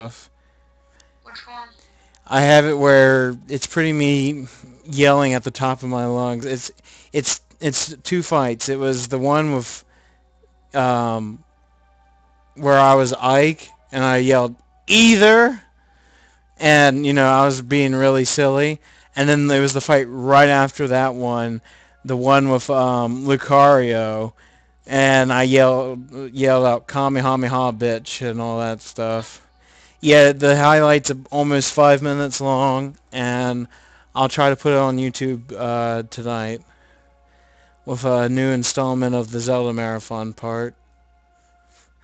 Which one? I have it where it's pretty me yelling at the top of my lungs. It's two fights. It was the one with um, where I was Ike and I yelled either, and I was being really silly. And then there was the fight right after that one, the one with Lucario, and I yelled out Kamehameha bitch and all that stuff. Yeah, the highlights are almost 5 minutes long, and I'll try to put it on YouTube tonight with a new installment of the Zelda Marathon part.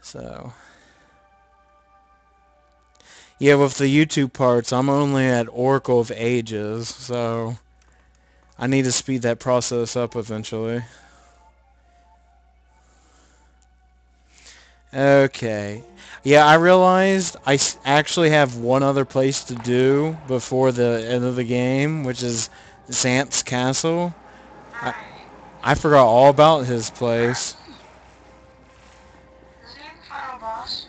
So, yeah, with the YouTube parts, I'm only at Oracle of Ages, so I need to speed that process up eventually. Okay. Yeah, I realized actually have one other place to do before the end of the game, which is Zant's Castle. I, Alright. I forgot all about his place. Is he the final boss?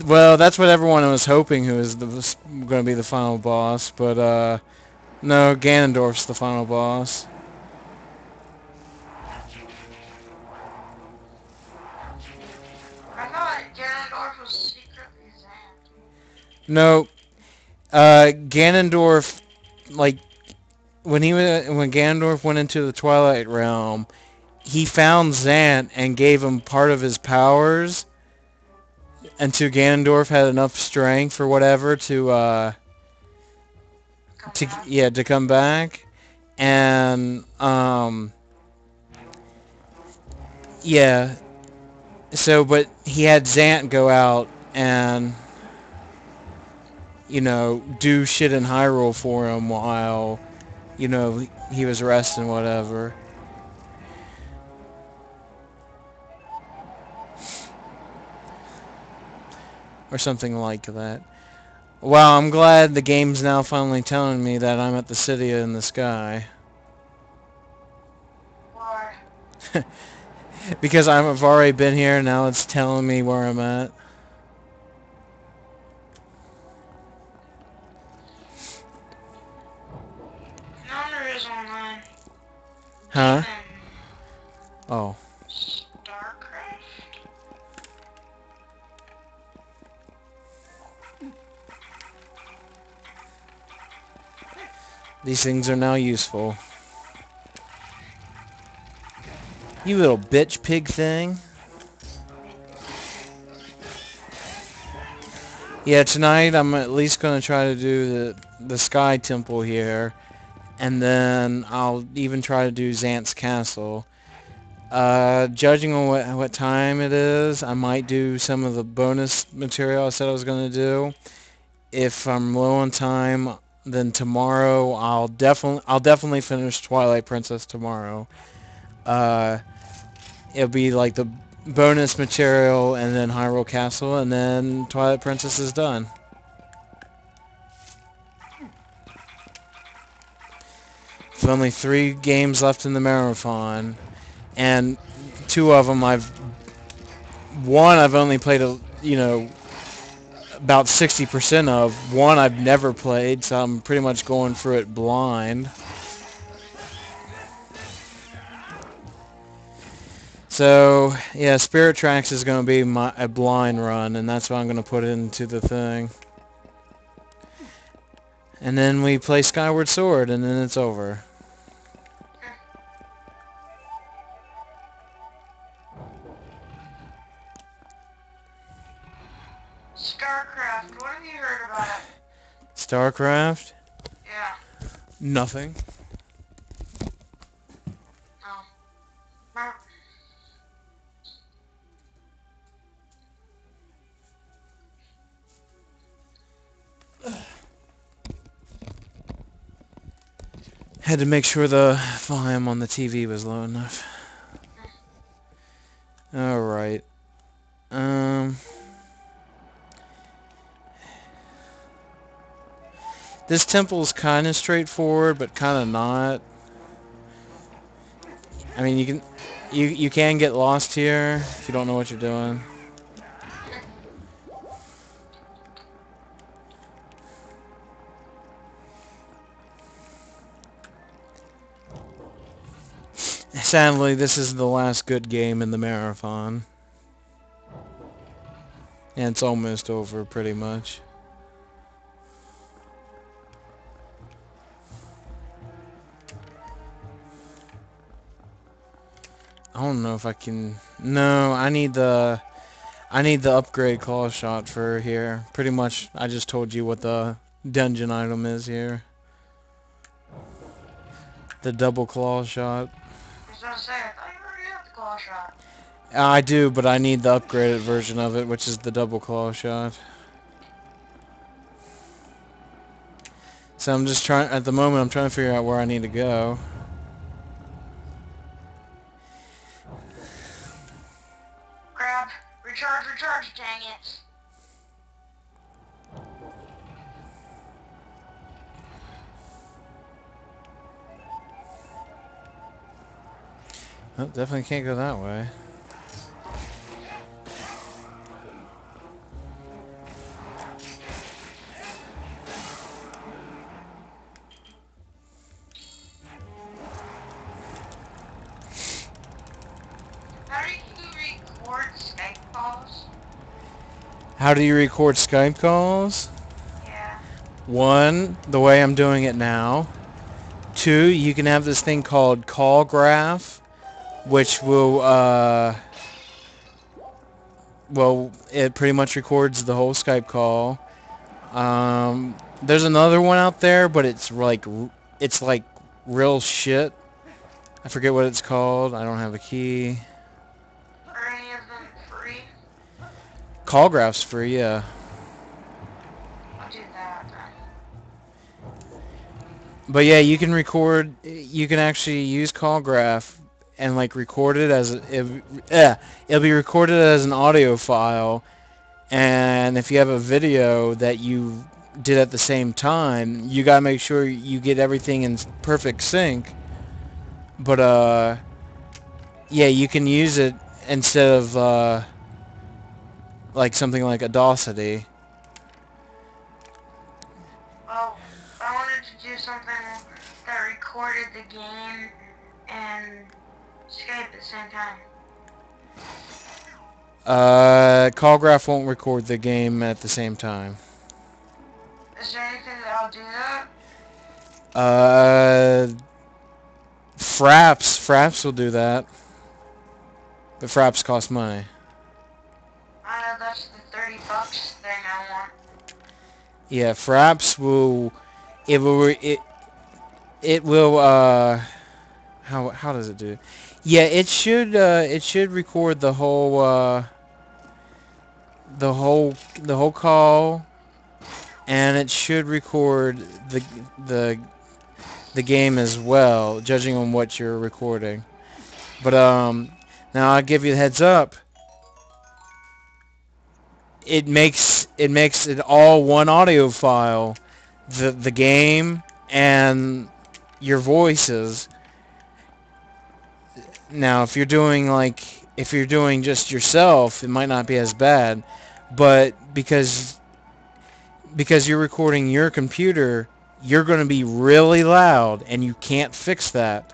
Well, that's what everyone was hoping who was going to be the final boss, but no, Ganondorf's the final boss. I thought Ganondorf was secretly Zant. No, Ganondorf, like when Ganondorf went into the Twilight Realm, he found Zant and gave him part of his powers until Ganondorf had enough strength or whatever Come back. to come back, and yeah. So, but he had Zant go out and do shit in Hyrule for him while he was resting, whatever, or something like that. Wow, I'm glad the game's now finally telling me that I'm at the city in the sky. Why? Because I've already been here, now it's telling me where I'm at. No, there is online. Huh? Demon. Oh. Starcraft? These things are now useful. You little bitch pig thing. Yeah, tonight I'm at least going to try to do the Sky Temple here. And then I'll even try to do Zant's Castle. Judging on what time it is, I might do some of the bonus material I said I was going to do. If I'm low on time, then tomorrow I'll definitely finish Twilight Princess tomorrow. Uh, it'll be like the bonus material and then Hyrule Castle, and then Twilight Princess is done. With only 3 games left in the marathon, and two of them I've only played about 60% of. One I've never played, so I'm pretty much going through it blind. So yeah, Spirit Tracks is going to be a blind run, and that's what I'm going to put into the thing. And then we play Skyward Sword, and then it's over. Starcraft. What have you heard about it? StarCraft? Yeah. Nothing. No. Mer- Had to make sure the volume on the TV was low enough. Alright. Um... This temple is kind of straightforward, but kind of not. I mean, you can get lost here if you don't know what you're doing. Sadly, this is the last good game in the marathon. And it's almost over, pretty much. I don't know if I can... No, I need the upgrade claw shot for here. Pretty much, I just told you what the dungeon item is here. The double claw shot. I was gonna say, I thought you already had the claw shot. I do, but I need the upgraded version of it, which is the double claw shot. So I'm just trying, at the moment, I'm trying to figure out where I need to go. Grab, recharge, dang it. Oh, definitely can't go that way. How do you record Skype calls? How do you record Skype calls? Yeah. 1, the way I'm doing it now. 2, you can have this thing called call graph, which will, well, it pretty much records the whole Skype call. There's another one out there, but it's like real shit. I forget what it's called. I don't have a key. Are any of them free? Call graph's free, yeah. I'll do that then. But yeah, you can record. You can actually use call graph and like record it as it'll be recorded as an audio file. And if you have a video that you did at the same time, you gotta make sure you get everything in perfect sync. But yeah, you can use it instead of like something like Audacity. Well, I wanted to do something that recorded the game and Skype at the same time. Call graph won't record the game at the same time. Is there anything that'll do that? Fraps will do that. But Fraps cost money. I know that's the $30 thing I want. Yeah, Fraps will. It will. How does it do? Yeah, it should record the whole call, and it should record the game as well, judging on what you're recording. But now I'll give you a heads up. It makes it all one audio file, the game and your voices. Now, if you're doing just yourself, it might not be as bad, but because you're recording your computer, you're going to be really loud, and you can't fix that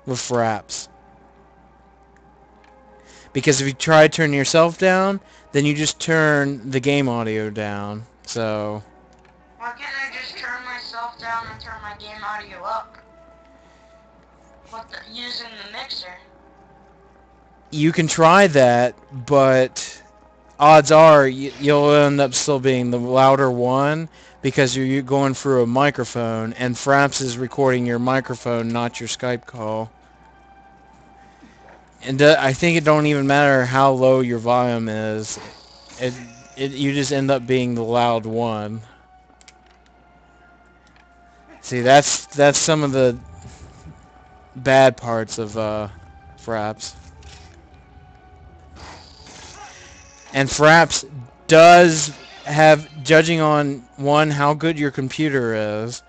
with Fraps. Because if you try turning yourself down, then you just turn the game audio down. So Why can't I just turn myself down and turn my game audio up? Using the mixer. you can try that, but odds are you'll end up still being the louder one because you're going through a microphone, and Fraps is recording your microphone, not your Skype call. And I think it don't even matter how low your volume is. You just end up being the loud one. See, that's some of the bad parts of Fraps. And Fraps does have, judging on how good your computer is,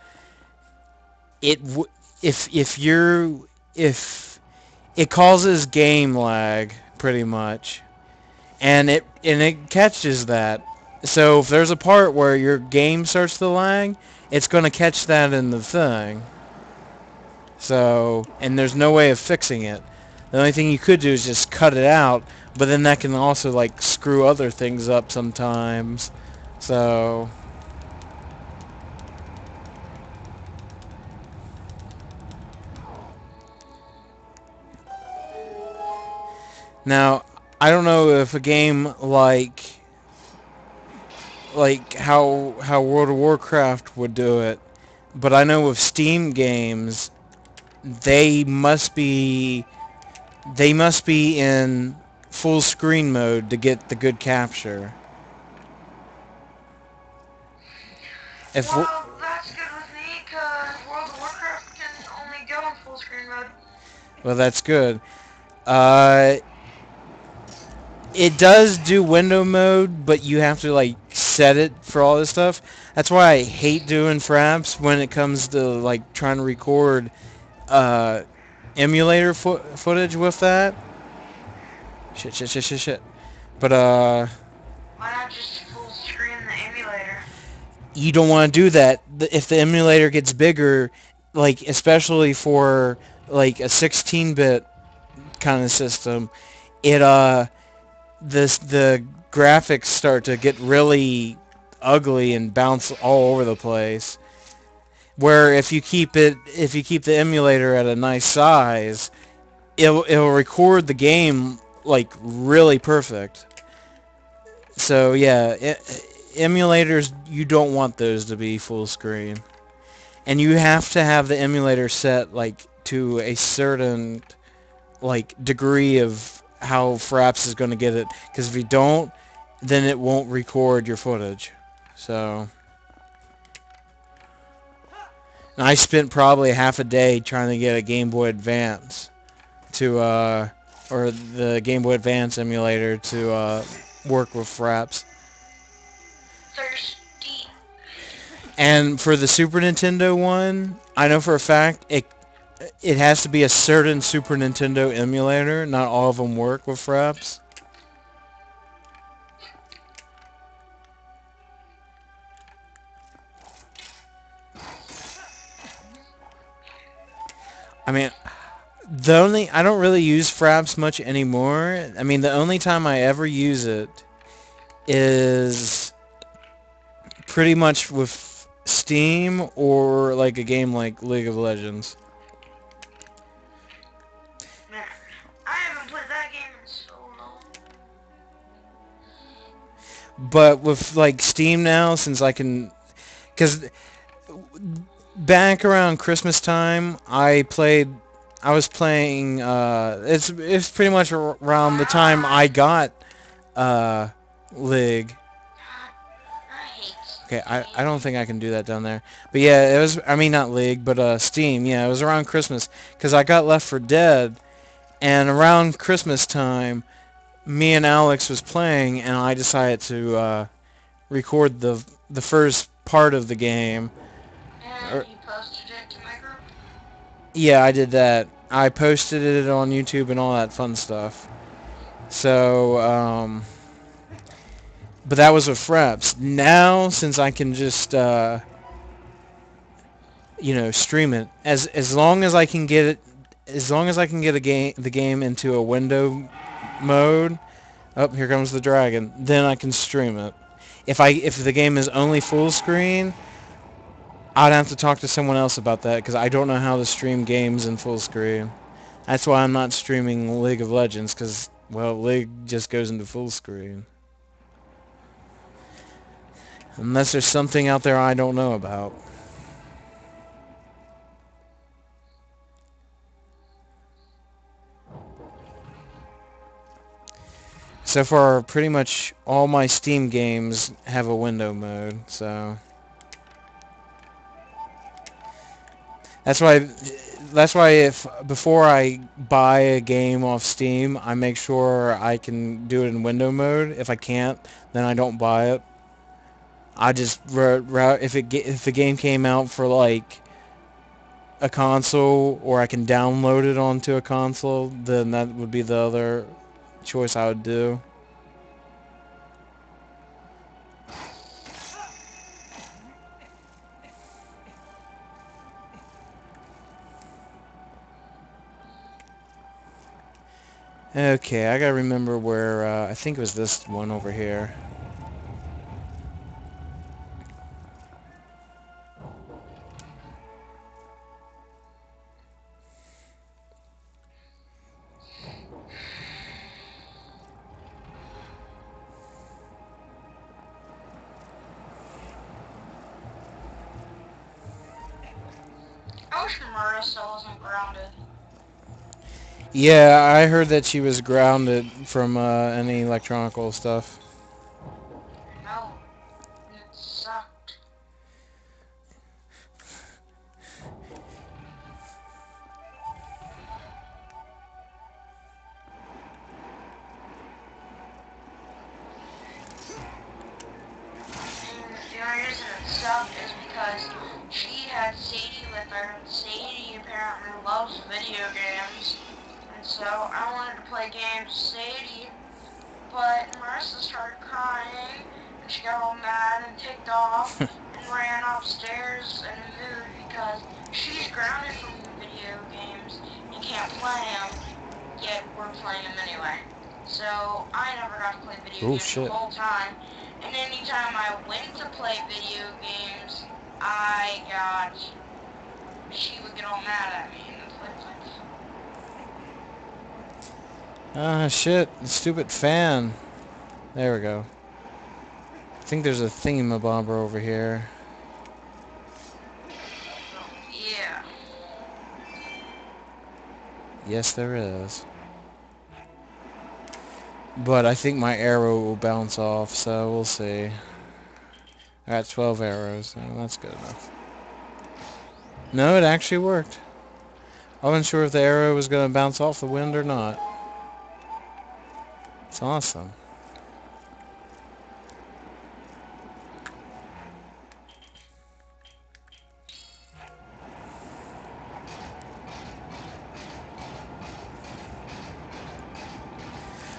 it causes game lag pretty much, and it catches that. So if there's a part where your game starts to lag, it's going to catch that in the thing. So, and there's no way of fixing it. The only thing you could do is just cut it out, but then that can also like screw other things up sometimes. So, now I don't know if a game like how World of Warcraft would do it, but I know with Steam games they must be they must be in full screen mode to get the good capture. If Well, that's good with me, because World of Warcraft can only go in full screen mode. well, that's good. Uh, it does do window mode, but you have to like set it for all this stuff. That's why I hate doing fraps when it comes to like trying to record uh, emulator footage with that. Shit. But Why not just full screen the emulator? you don't want to do that. If the emulator gets bigger, like especially for like a 16-bit kind of system, it the graphics start to get really ugly and bounce all over the place. Where if you keep the emulator at a nice size, it'll record the game like really perfect. So yeah, emulators, you don't want those to be full screen. And you have to have the emulator set like to a certain like degree of how Fraps is going to get it, because if you don't, then it won't record your footage. So, and I spent probably half a day trying to get a Game Boy Advance to or the Game Boy Advance emulator to work with Fraps. Thirsty. And for the Super Nintendo one, I know for a fact it has to be a certain Super Nintendo emulator. Not all of them work with Fraps. I mean, I don't really use Fraps much anymore. I mean, the only time I ever use it is pretty much with Steam or like a game like League of Legends. Man, I haven't played that game in so long. But with like Steam now, since I can, because back around Christmas time, I was playing. It's pretty much around the time I got League. God, I hate Okay, I Steam. don't think I can do that down there. But yeah, it was. I mean, not League, but Steam. Yeah, it was around Christmas because I got Left 4 Dead, and around Christmas time, me and Alex was playing, and I decided to record the first part of the game. And you posted it to my group? Yeah, I did that. I posted it on YouTube and all that fun stuff. So, but that was with Fraps. Now, since I can just, stream it, as long as I can get it, as long as I can get the game into a window mode. Oh, here comes the dragon. Then I can stream it. If the game is only full screen, I'd have to talk to someone else about that because I don't know how to stream games in full screen. That's why I'm not streaming League of Legends because, well, League just goes into full screen. Unless there's something out there I don't know about. So far, pretty much all my Steam games have a window mode, so... That's why if before I buy a game off Steam, I make sure I can do it in window mode. If I can't, then I don't buy it. I just if the game came out for like a console or I can download it onto a console, then that would be the other choice I would do. Okay, I gotta remember where, I think it was this one over here. I wish Marissa wasn't grounded. Yeah, I heard that she was grounded from, any electronical stuff. No, it sucked. And the only reason it sucked is because she had Sadie with her, and Sadie apparently loves video games. And so I wanted to play games with Sadie, but Marissa started crying, and she got all mad and ticked off, and ran upstairs in a mood because she's grounded from video games and can't play them, yet we're playing them anyway. So I never got to play video Oh, games the shit. whole time, and anytime I went to play video games, I got, she would get all mad at me, and it's like, Ah, shit. The stupid fan. There we go. I think there's a thingamabobber over here. yeah. Yes, there is. But I think my arrow will bounce off, so we'll see. I got 12 arrows, so that's good enough. No, it actually worked. I wasn't sure if the arrow was going to bounce off the wind or not. It's awesome.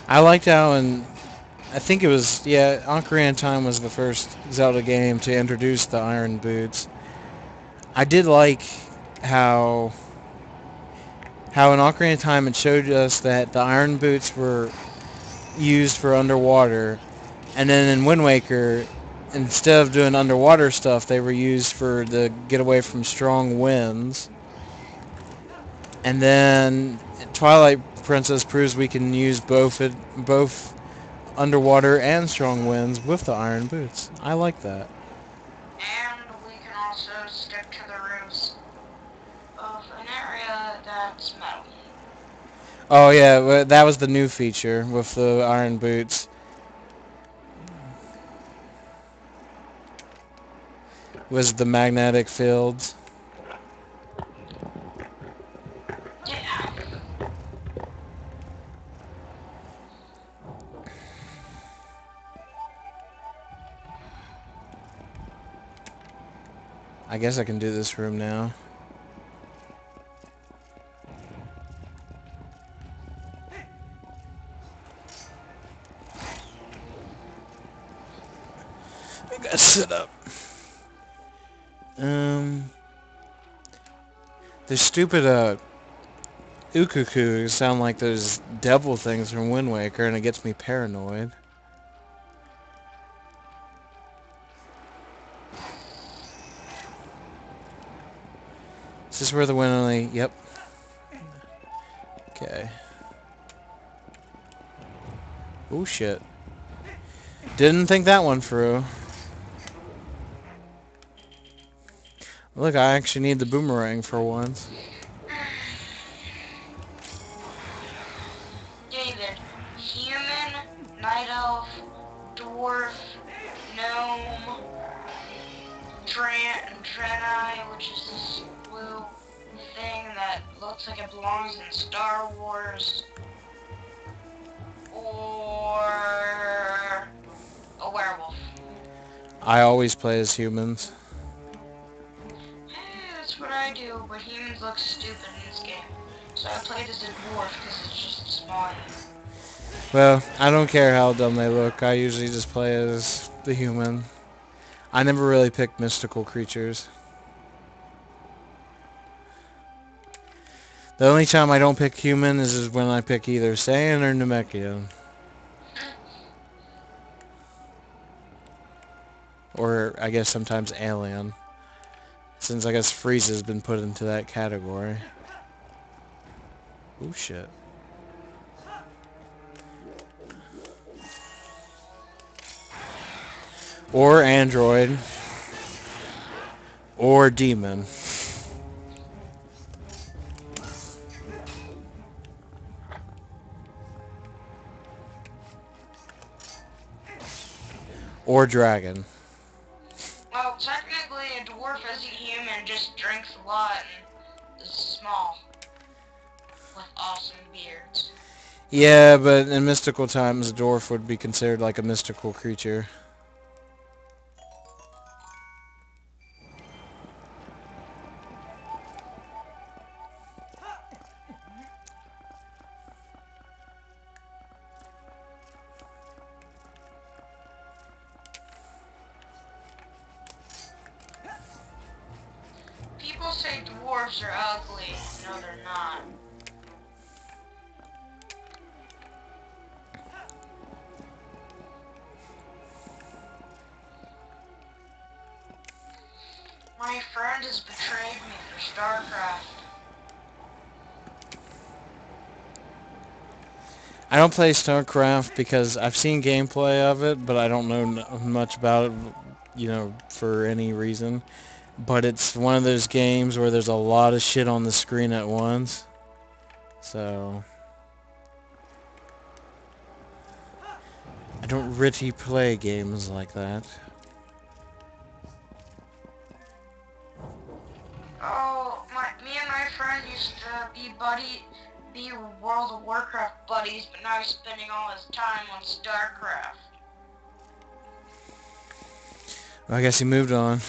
I liked how I think it was, yeah, Ocarina of Time was the first Zelda game to introduce the iron boots. I did like how in Ocarina of Time it showed us that the iron boots were used for underwater, and then in Wind Waker, instead of doing underwater stuff, they were used for the get away from strong winds. And then Twilight Princess proves we can use both underwater and strong winds with the iron boots. I like that. And we can also stick to the roofs of an area that's metal. Oh yeah, that was the new feature with the iron boots. Was the magnetic fields. Yeah. I guess I can do this room now. I gotta sit up. The stupid Ukuku sound like those devil things from Wind Waker, and it gets me paranoid. Is this where the wind only... Yep. Okay. Oh shit. Didn't think that one through. Look, I actually need the boomerang for once. David, human, night elf, dwarf, gnome, Draenei, which is this blue thing that looks like it belongs in Star Wars, or a werewolf. I always play as humans. Hey, that's what I do, but humans look stupid in this game. So I played as a dwarf because it's just a small human. Well, I don't care how dumb they look. I usually just play as the human. I never really picked mystical creatures. The only time I don't pick human is when I pick either Saiyan or Namekian. Or I guess sometimes alien. Since I guess Frieza's been put into that category. Oh shit. Or android. Or demon. Or dragon. Well, technically a dwarf isn't human, just drinks a lot and is small. With awesome beards. Yeah, but in mystical times, a dwarf would be considered like a mystical creature. People say dwarves are ugly. No, they're not. My friend has betrayed me for StarCraft. I don't play StarCraft because I've seen gameplay of it, but I don't know much about it, for any reason. But it's one of those games where there's a lot of shit on the screen at once. So I don't really play games like that. Oh, me and my friend used to be World of Warcraft buddies, but now he's spending all his time on StarCraft. I guess he moved on.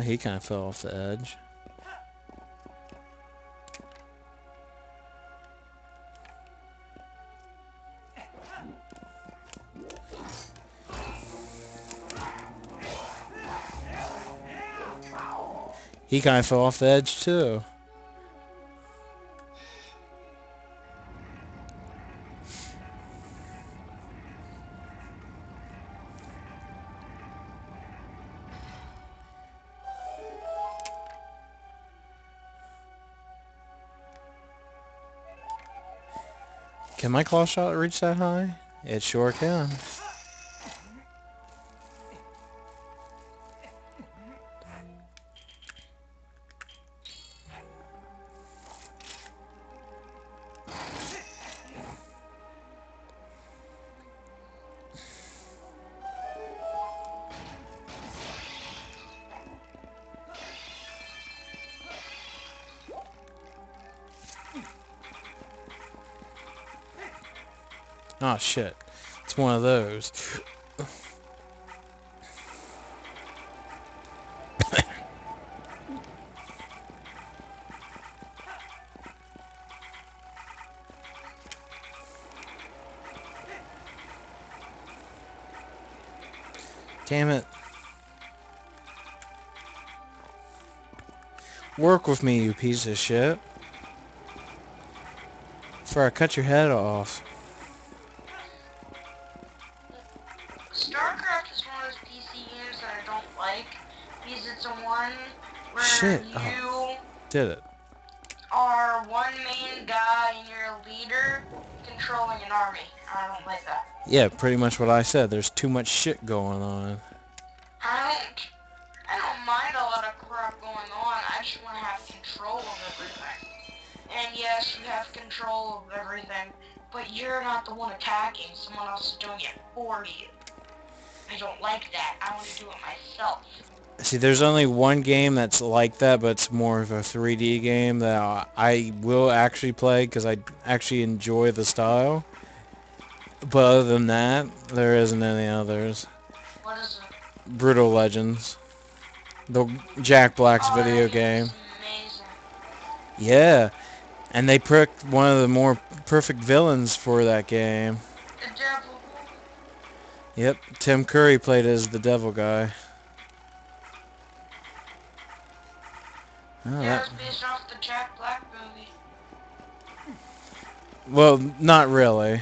He kind of fell off the edge. He kind of fell off the edge too. Can my claw shot reach that high? It sure can. Oh shit. It's one of those. Damn it. Work with me, you piece of shit. Before I cut your head off. StarCraft is one of those PC games that I don't like because it's a one where Shit. you Oh, did it. are one main guy and you're a leader controlling an army. I don't like that. Yeah, pretty much what I said. There's too much shit going on. I don't mind a lot of crap going on. I just want to have control of everything. And yes, you have control of everything, but you're not the one attacking. Someone else is doing it for you. I don't like that. I want to do it myself. See, there's only one game that's like that, but it's more of a 3D game that I will actually play because I actually enjoy the style. But other than that, there isn't any others. What is it? Brutal Legends. The Jack Black's Oh, video that game game. is amazing. Yeah, and they picked one of the more perfect villains for that game. The devil. Yep, Tim Curry played as the devil guy. Oh, Yeah, it that. was based off the Jack Black movie. Well, not really.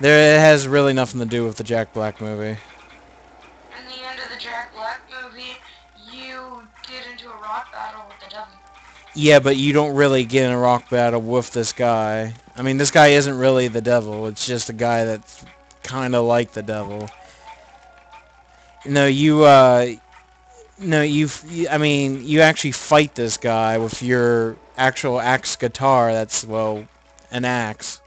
It has really nothing to do with the Jack Black movie. In the end of the Jack Black movie, you get into a rock battle with the devil. Yeah, but you don't really get in a rock battle with this guy. I mean, this guy isn't really the devil. It's just a guy that's kind of like the devil. No, I mean, you actually fight this guy with your actual axe guitar. That's, well, an axe.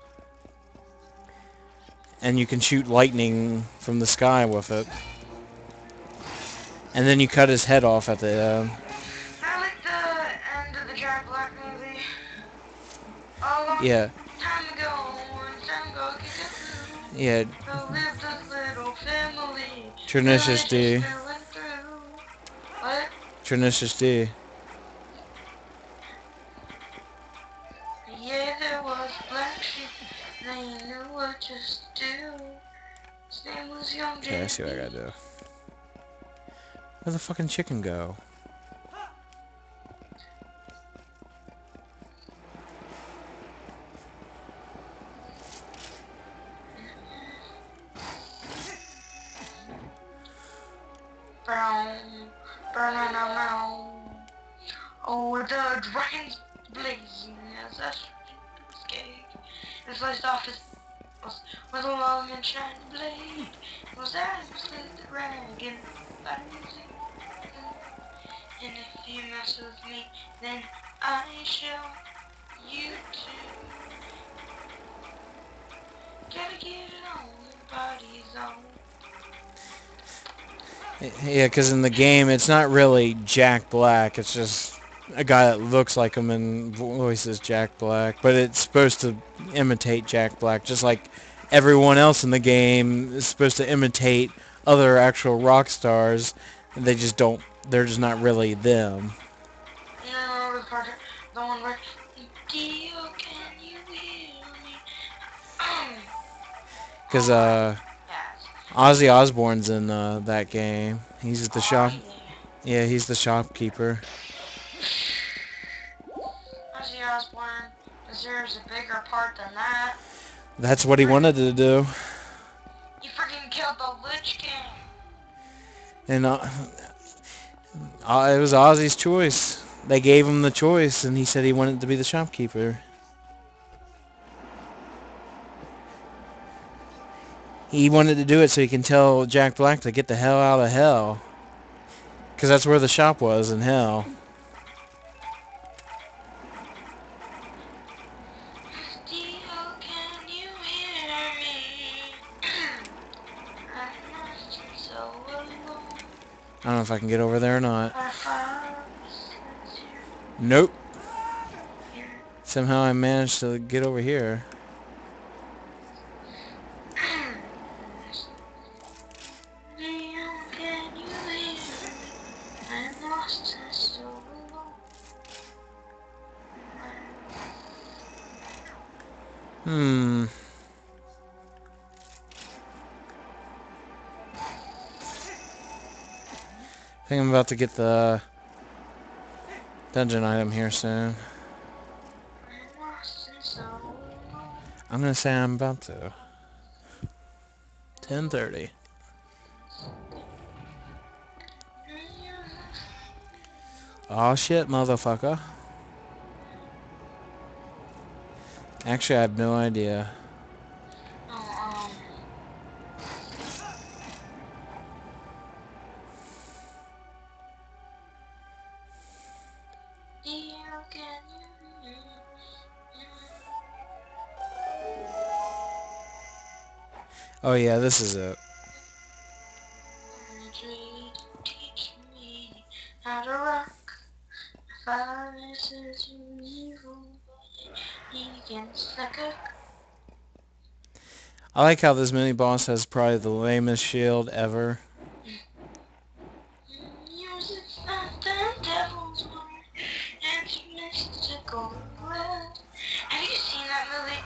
And you can shoot lightning from the sky with it. And then you cut his head off at the I like the end of the Jack Black movie. A long yeah, time ago, one time ago, kick-a-boo, yeah, lived a little family, Trinacious villages D. through and through. What? Trinacious D. Yeah, there was a black sheep, and he knew what just to do. His name was Young Okay, I see what I gotta Dandy. do. Where'd the fucking chicken go? Brown, brown, brown. Oh, the dragon's blazing as a escape, and sliced off his with a long and shiny blade. It was absolutely the dragon blazing. And if you mess with me, then I shall you too. Gotta get it on, body's on. Yeah, because in the game, it's not really Jack Black. It's just a guy that looks like him and voices Jack Black. But it's supposed to imitate Jack Black, just like everyone else in the game is supposed to imitate other actual rock stars. They just don't. They're just not really them. You know the part, the one where, Dio, can you hear me? Because Yes. Ozzy Osbourne's in that game. He's the Oh shop. yeah. Yeah, he's the shopkeeper. Ozzy Osbourne deserves a bigger part than that. That's what he wanted to do. He freaking killed the Lich King. And it was Ozzy's choice. They gave him the choice, and he said he wanted to be the shopkeeper. He wanted to do it so he can tell Jack Black to get the hell out of hell. Because that's where the shop was, in hell. Dio, can you hear me? I'm lost and so alone. I don't know if I can get over there or not. Our father sits Nope. here. Somehow I managed to get over here. Dio, can you hear me? I'm lost and so alone. Hmm. I think I'm about to get the dungeon item here soon. I'm lost and so alone. I'm gonna say I'm about to. 10:30. Oh shit, motherfucker. Actually, I have no idea. Oh, Dio, can you hear me? Oh yeah, this is it. Dream, teach me how to rock. Fire is evil, he can suck a I like how this mini boss has probably the lamest shield ever. music from the devil's word and it's mystical red. Have you seen that movie?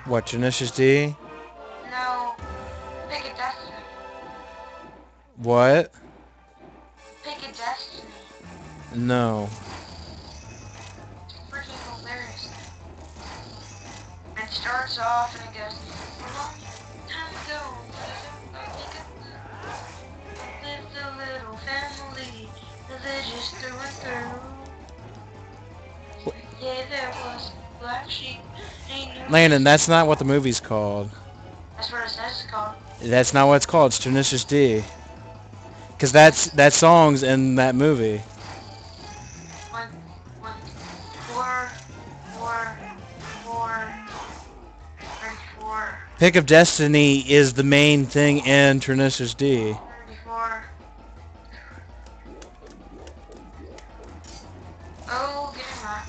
What, Tenacious D? No, What? Pick a Destiny. No. Freaking hilarious. And it starts off and it goes, a long time ago, lived a little family, religious through and through. Yeah, there was black sheep, ain't no Landon, that's not what the movie's called. That's what it says it's called. That's not what it's called. It's Tenacious D. Because What? that song's in that movie. One, one, four, four, four, 34, Pick of Destiny is the main thing in Tenacious D. 34. Oh, give me my.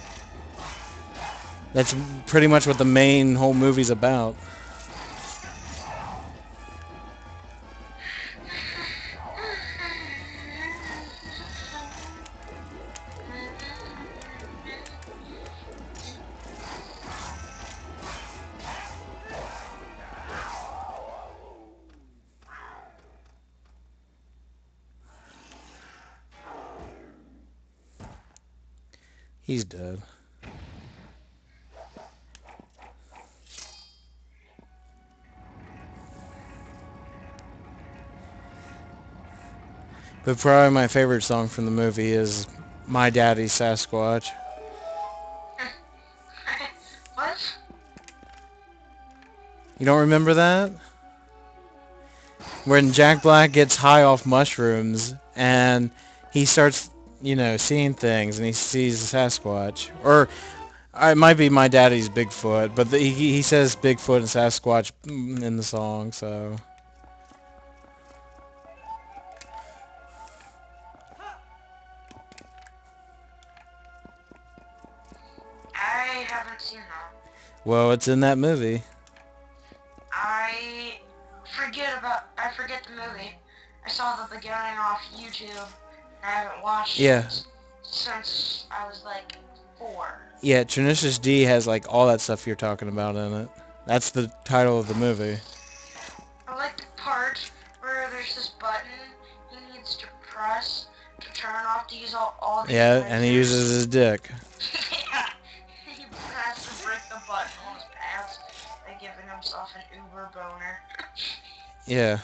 That's pretty much what the main whole movie's about. He's dead. But probably my favorite song from the movie is My Daddy's Sasquatch. What? You don't remember that? When Jack Black gets high off mushrooms and he starts, seeing things and he sees a Sasquatch. Or it might be My Daddy's Bigfoot, but he says Bigfoot and Sasquatch in the song, so... I haven't seen that. Well, it's in that movie. I forget the movie. I saw the beginning off YouTube. I haven't watched Yeah. it since I was like 4. Yeah, Tenacious D has like all that stuff you're talking about in it. That's the title of the movie. I like the part where there's this button he needs to press to turn off to use all these Yeah, and he lasers. uses his dick. Yeah, he has to break the button on his pants by giving himself an uber boner. Yeah.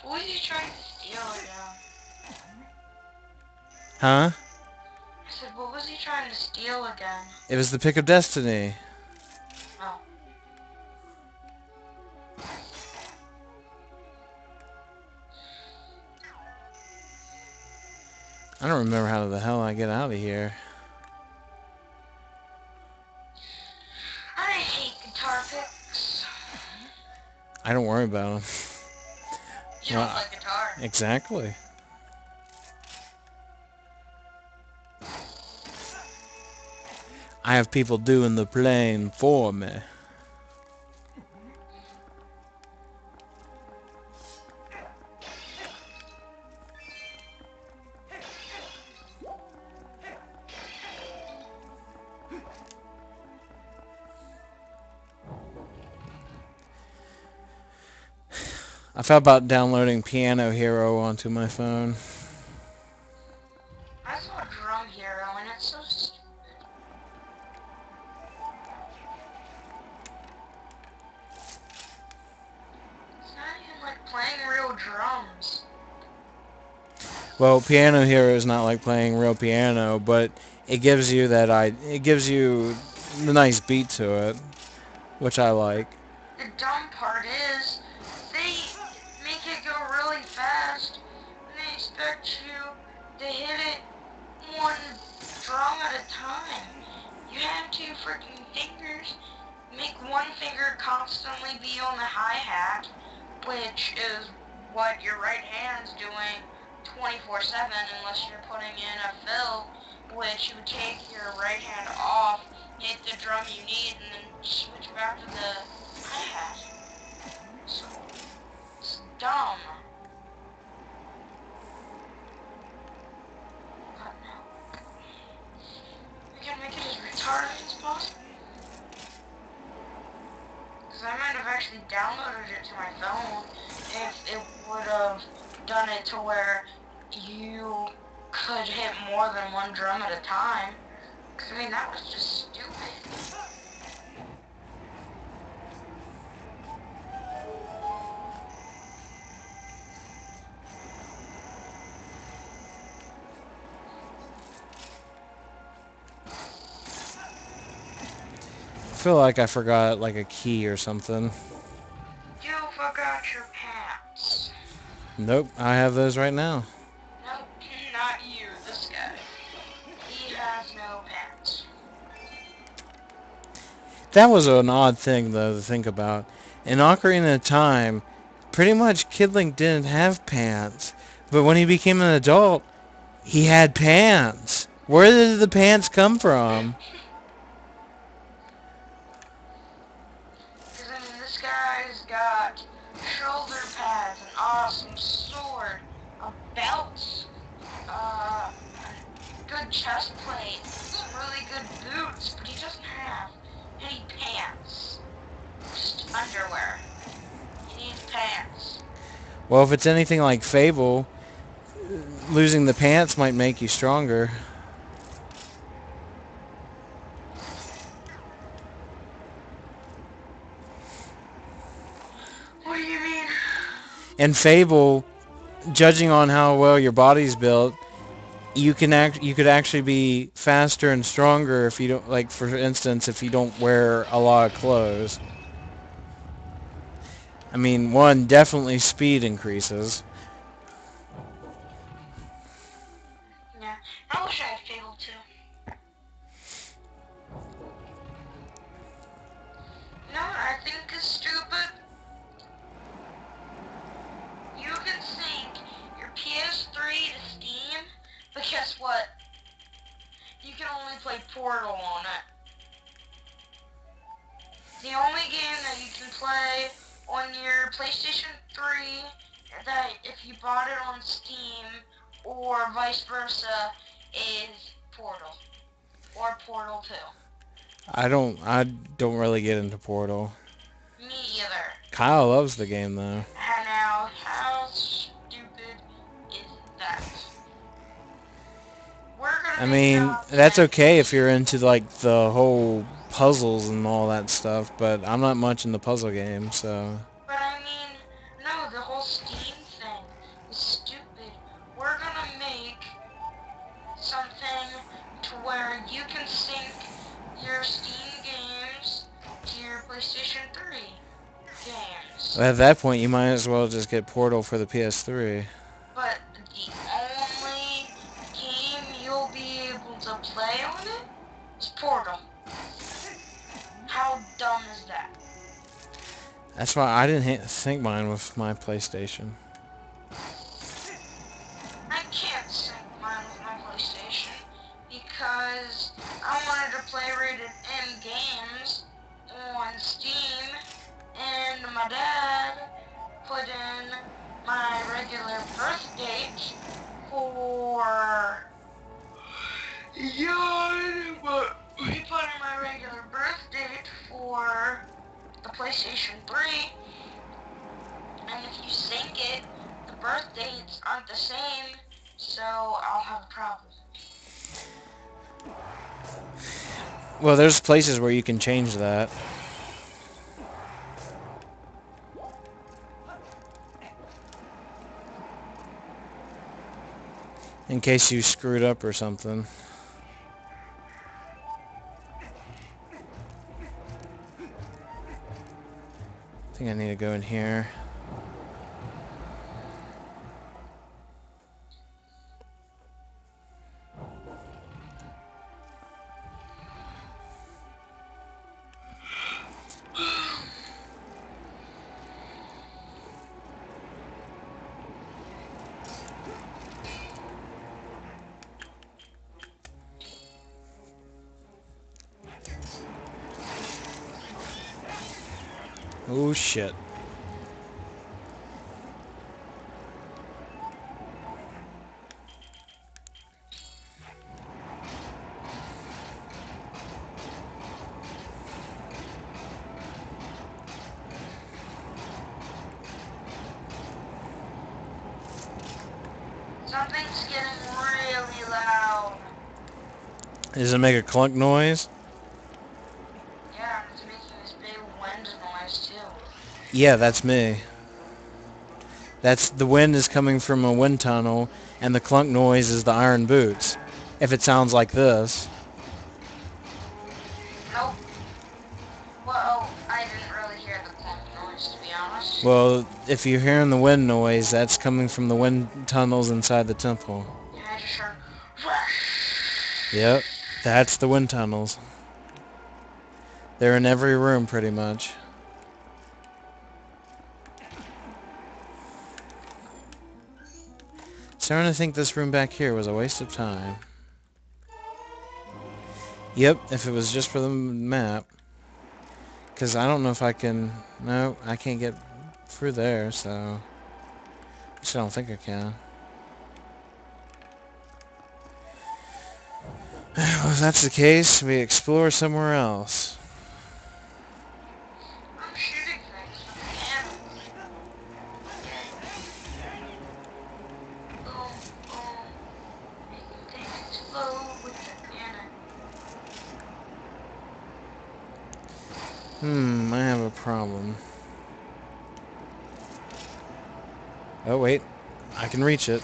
What was he trying to steal again? Huh? I said, what was he trying to steal again? It was the Pick of Destiny. Oh. I don't remember how the hell I get out of here. I hate guitar picks. I don't worry about them. You don't play guitar. Exactly. I have people doing the playing for me. I thought about downloading Piano Hero onto my phone. I saw Drum Hero and it's so stupid. It's not even like playing real drums. Well, Piano Hero is not like playing real piano, but it gives you it gives you the nice beat to it, which I like. The dumb part is, they make it go really fast and they expect you to hit it one drum at a time. You have two freaking fingers. Make one finger constantly be on the hi-hat, which is what your right hand's doing 24/7 unless you're putting in a fill, which you would take your right hand off, hit the drum you need, and then switch back to the hi-hat. So, it's dumb. But no. We can make it as retarded as possible. Because I might have it to my phone if it would have done it to where you could hit more than one drum at a time. 'Cause, I mean, that was just stupid. I feel like I forgot like a key or something. You forgot your pants. Nope, I have those right now. Nope, not you, this guy. He has no pants. That was an odd thing though to think about. In Ocarina of Time, pretty much Kid Link didn't have pants, but when he became an adult, he had pants. Where did the pants come from? Because, I mean, this guy's got shoulder pads, an awesome sword, a belt, a good chest plate, some really good boots, but he doesn't have any pants. Just underwear. He needs pants. Well, if it's anything like Fable, losing the pants might make you stronger. What do you mean? In Fable, judging on how well your body's built, you could actually be faster and stronger if you don't, like, for instance, if you don't wear a lot of clothes. I mean, one, definitely speed increases. Yeah, I wish I had Fable too. You know what I think is stupid? You can sync your PS3 to Steam, but guess what? You can only play Portal on it. The only game that you can play on your PlayStation 3 that if you bought it on Steam or vice versa is Portal or Portal 2. I don't really get into Portal. Me either. Kyle loves the game though. And now, how stupid is that? We're gonna I make it mean, up that's and okay if you're into like the whole puzzles and all that stuff, but I'm not much in the puzzle game, so. But I mean, no, the whole Steam thing is stupid. We're gonna make something to where you can sync your Steam games to your PlayStation 3 games. At that point, you might as well just get Portal for the PS3. But the only game you'll be able to play on it is Portal. How dumb is that? That's why I didn't sync mine with my PlayStation. I can't sync mine with my PlayStation because I wanted to play rated M games on Steam, and my dad put in my regular birth date for but he put in my regular birth date for the PlayStation 3, and if you sync it, the birth dates aren't the same, so I'll have a problem. Well, there's places where you can change that. In case you screwed up or something. I think I need to go in here. Oh shit. Something's getting really loud. Does it make a clunk noise? Yeah, and it's making this big wind noise too. Yeah, that's me. That's the wind is coming from a wind tunnel, and the clunk noise is the iron boots. If it sounds like this. Nope. Well, I didn't really hear the clunk noise, to be honest. Well, if you're hearing the wind noise, that's coming from the wind tunnels inside the temple. Yeah, I just heard whoosh. Yep, that's the wind tunnels. They're in every room pretty much. Starting to think this room back here was a waste of time. Yep, if it was just for the map. Because I don't know if I can... No, I can't get through there, so... I just don't think I can. Well, if that's the case, we explore somewhere else. I'm shooting things with the cannon. Boom, boom. Making things explode with the cannon. I have a problem. Oh, wait. I can reach it.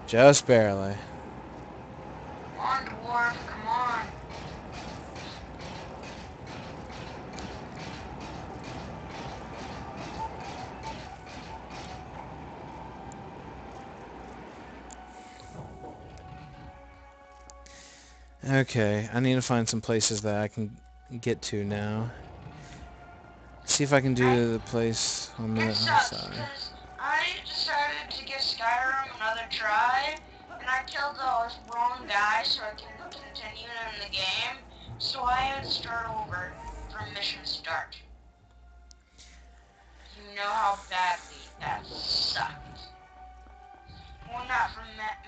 Just barely. Come on, dwarf, come on. Okay, I need to find some places that I can get to now. See if I can do the place on the It other sucks side. because I decided to give Skyrim another try, and I killed the wrong guy so I can continue in the game. So I had to start over from mission start. You know how badly that sucked. Well, not from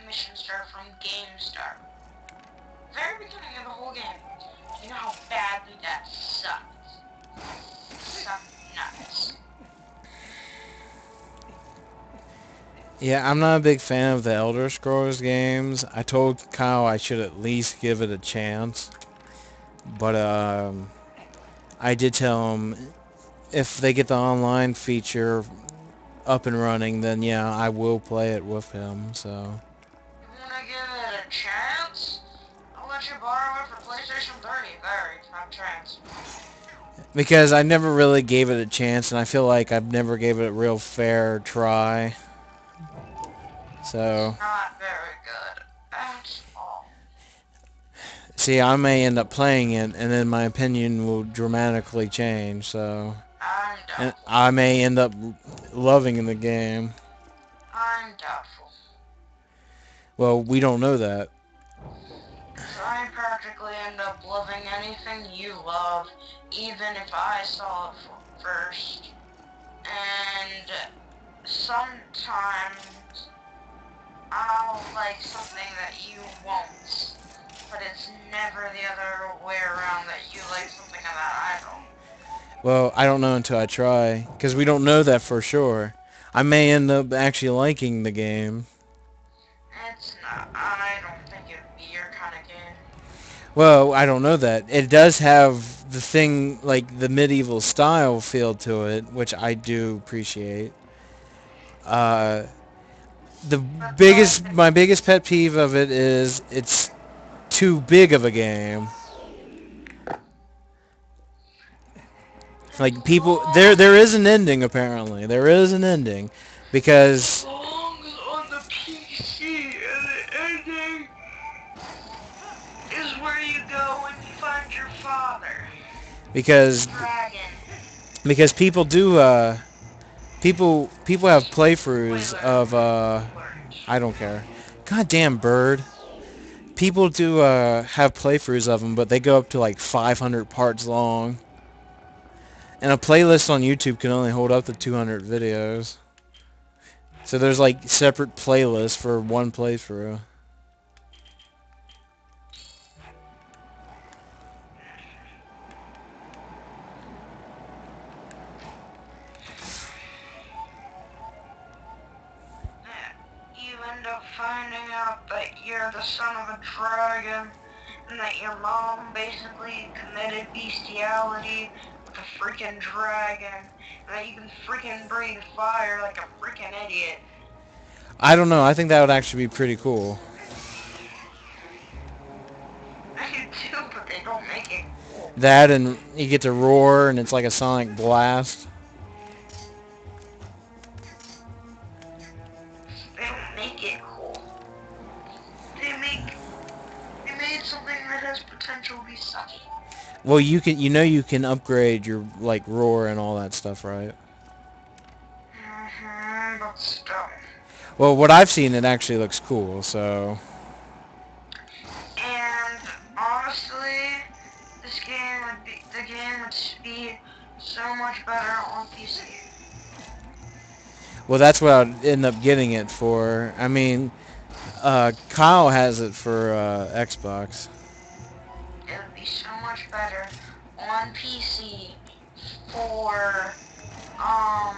mission start, from game start. Very beginning of the whole game. Do you know how badly that sucked? Sucked nuts. Yeah, I'm not a big fan of the Elder Scrolls games. I told Kyle I should at least give it a chance. But, I did tell him if they get the online feature up and running, then yeah, I will play it with him, so... You wanna give it a chance? I'll let you borrow it for PlayStation 3. There, you have a chance. Because I never really gave it a chance, and I feel like I've never gave it a real fair try. It's So... not very good at all. See, I may end up playing it, and then my opinion will dramatically change, so... I'm And doubtful. I may end up loving the game. I'm doubtful. Well, we don't know that. Because I practically end up loving anything you love, even if I saw it first. And sometimes I'll like something that you won't. But it's never the other way around that you like something that I don't. Well, I don't know until I try, because we don't know that for sure. I may end up actually liking the game. It's not. I don't think it'd be your kind of game. Well, I don't know that. It does have the thing, like the medieval style feel to it, which I do appreciate. Uh, the But my biggest pet peeve of it is it's too big of a game. Like as people, long there is an ending apparently. There is an ending, because as on the PC and the ending is where you go when you find your father. The because dragon. because people do people have playthroughs Spoiler of alert. I don't care. Goddamn bird. People do have playthroughs of them, but they go up to like 500 parts long. And a playlist on YouTube can only hold up to 200 videos. So there's like separate playlists for one playthrough. end up finding out that you're the son of a dragon, and that your mom basically committed bestiality with a freaking dragon, and that you can freaking breathe fire like a freaking idiot. I don't know. I think that would actually be pretty cool. I do too, but they don't make it cool. That and you get to roar and it's like a sonic blast. They don't make it cool. They made something that has potential to be sucky. Well, you can upgrade your like roar and all that stuff, right? But still. Well, what I've seen, it actually looks cool. So And honestly, the game would be so much better on PC. well, that's what I'd end up getting it for. I mean, Kyle has it for Xbox. It would be so much better on PC for um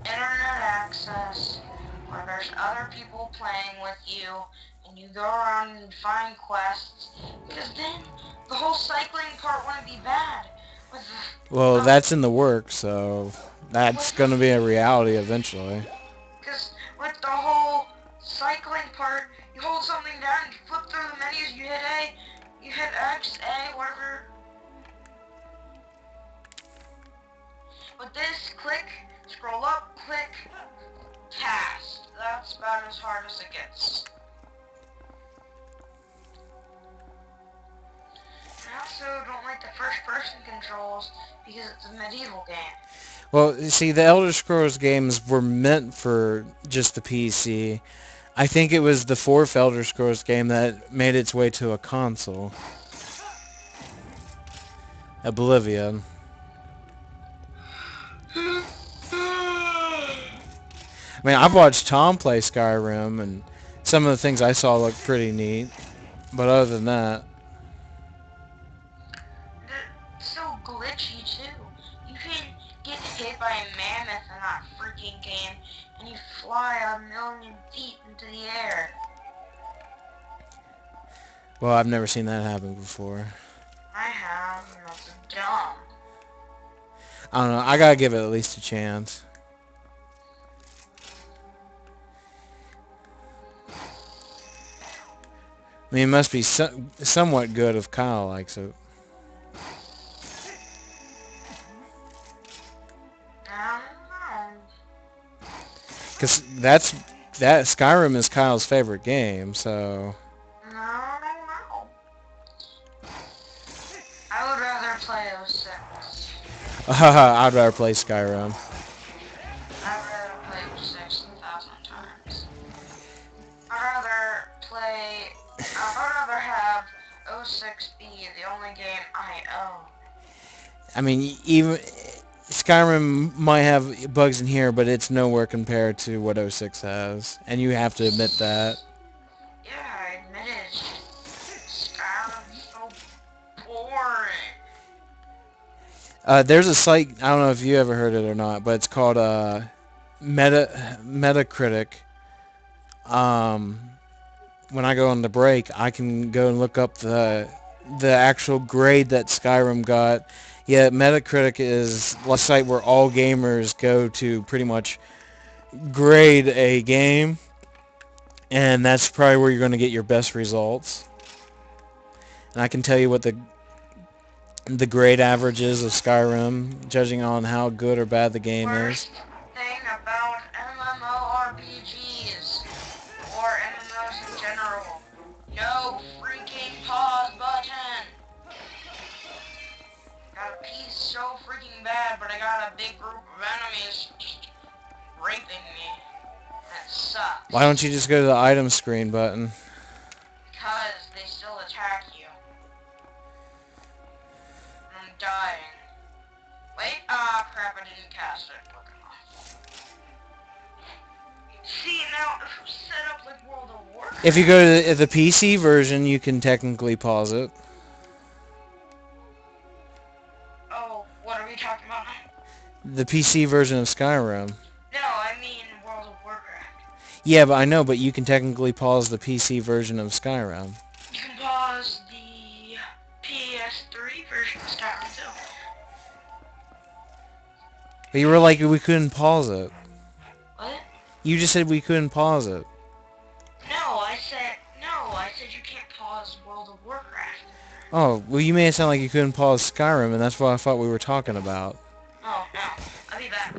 internet access, where there's other people playing with you, and you go around and find quests, because then the whole cycling part wouldn't be bad. With Well, the, that's in the works, so that's with going to be a reality eventually. Because with the whole cycling part, you hold something down, you flip through the menus, you hit A, you hit X, A, whatever. With this, click, scroll up, click, cast. That's about as hard as it gets. I also don't like the first-person controls because it's a medieval game. Well, see, the Elder Scrolls games were meant for just the PC. I think it was the fourth Elder Scrolls game that made its way to a console. Oblivion. I mean, I've watched Tom play Skyrim, and some of the things I saw looked pretty neat. But other than that, It's so glitchy too. You can get hit by a mammoth in that freaking game, and you fly a million feet into the air. well, I've never seen that happen before. I have, and that's dumb. I don't know. I gotta give it at least a chance. I mean, it must be somewhat good if Kyle likes it. I don't know. Because that Skyrim is Kyle's favorite game, so I don't know. I would rather play 06. I'd rather play Skyrim. I'd rather play 06 1,000 times. I'd rather have 06 be the only game I own. I mean, even Skyrim might have bugs in here, but it's nowhere compared to what 06 has, and you have to admit that. Yeah, I admit it. Skyrim's so boring. There's a site, I don't know if you ever heard it or not, but it's called Metacritic. Um, when I go on the break, I can go and look up the actual grade that Skyrim got. Yeah, Metacritic is a site where all gamers go to pretty much grade a game, and that's probably where you're going to get your best results. And I can tell you what the grade averages of Skyrim, judging on how good or bad the game Worst is. thing about MMORPGs, or MMOs in general, no freaking pause button. Got a piece so freaking bad, but I got a big group of enemies just raping me. That sucks. Why don't you just go to the item screen button? Because they still attack you. I'm dying. Wait, crap, I didn't cast it. Fuck off. See, now, if we set up like World of Warcraft... If you go to the PC version, you can technically pause it. Oh, what are we talking about? The PC version of Skyrim. No, I mean Yeah, but I know, but you can technically pause the PC version of Skyrim. You can pause the PS3 version of Skyrim too. But you were like, we couldn't pause it. What? You just said we couldn't pause it. No, I said you can't pause World of Warcraft. Oh, well, you made it sound like you couldn't pause Skyrim, and that's what I thought we were talking about. Oh, no. I'll be back.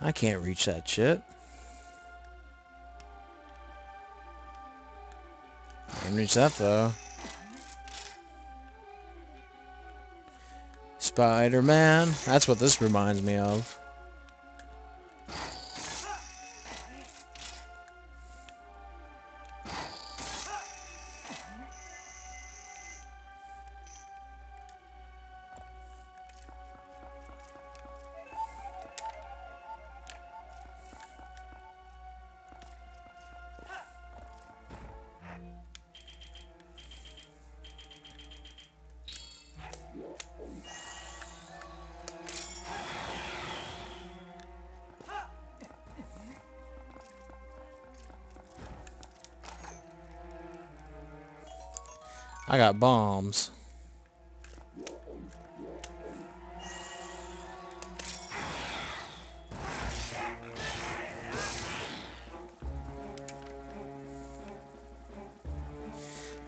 I can't reach that shit. I can reach that, though. Spider-Man. That's what this reminds me of. I got bombs. I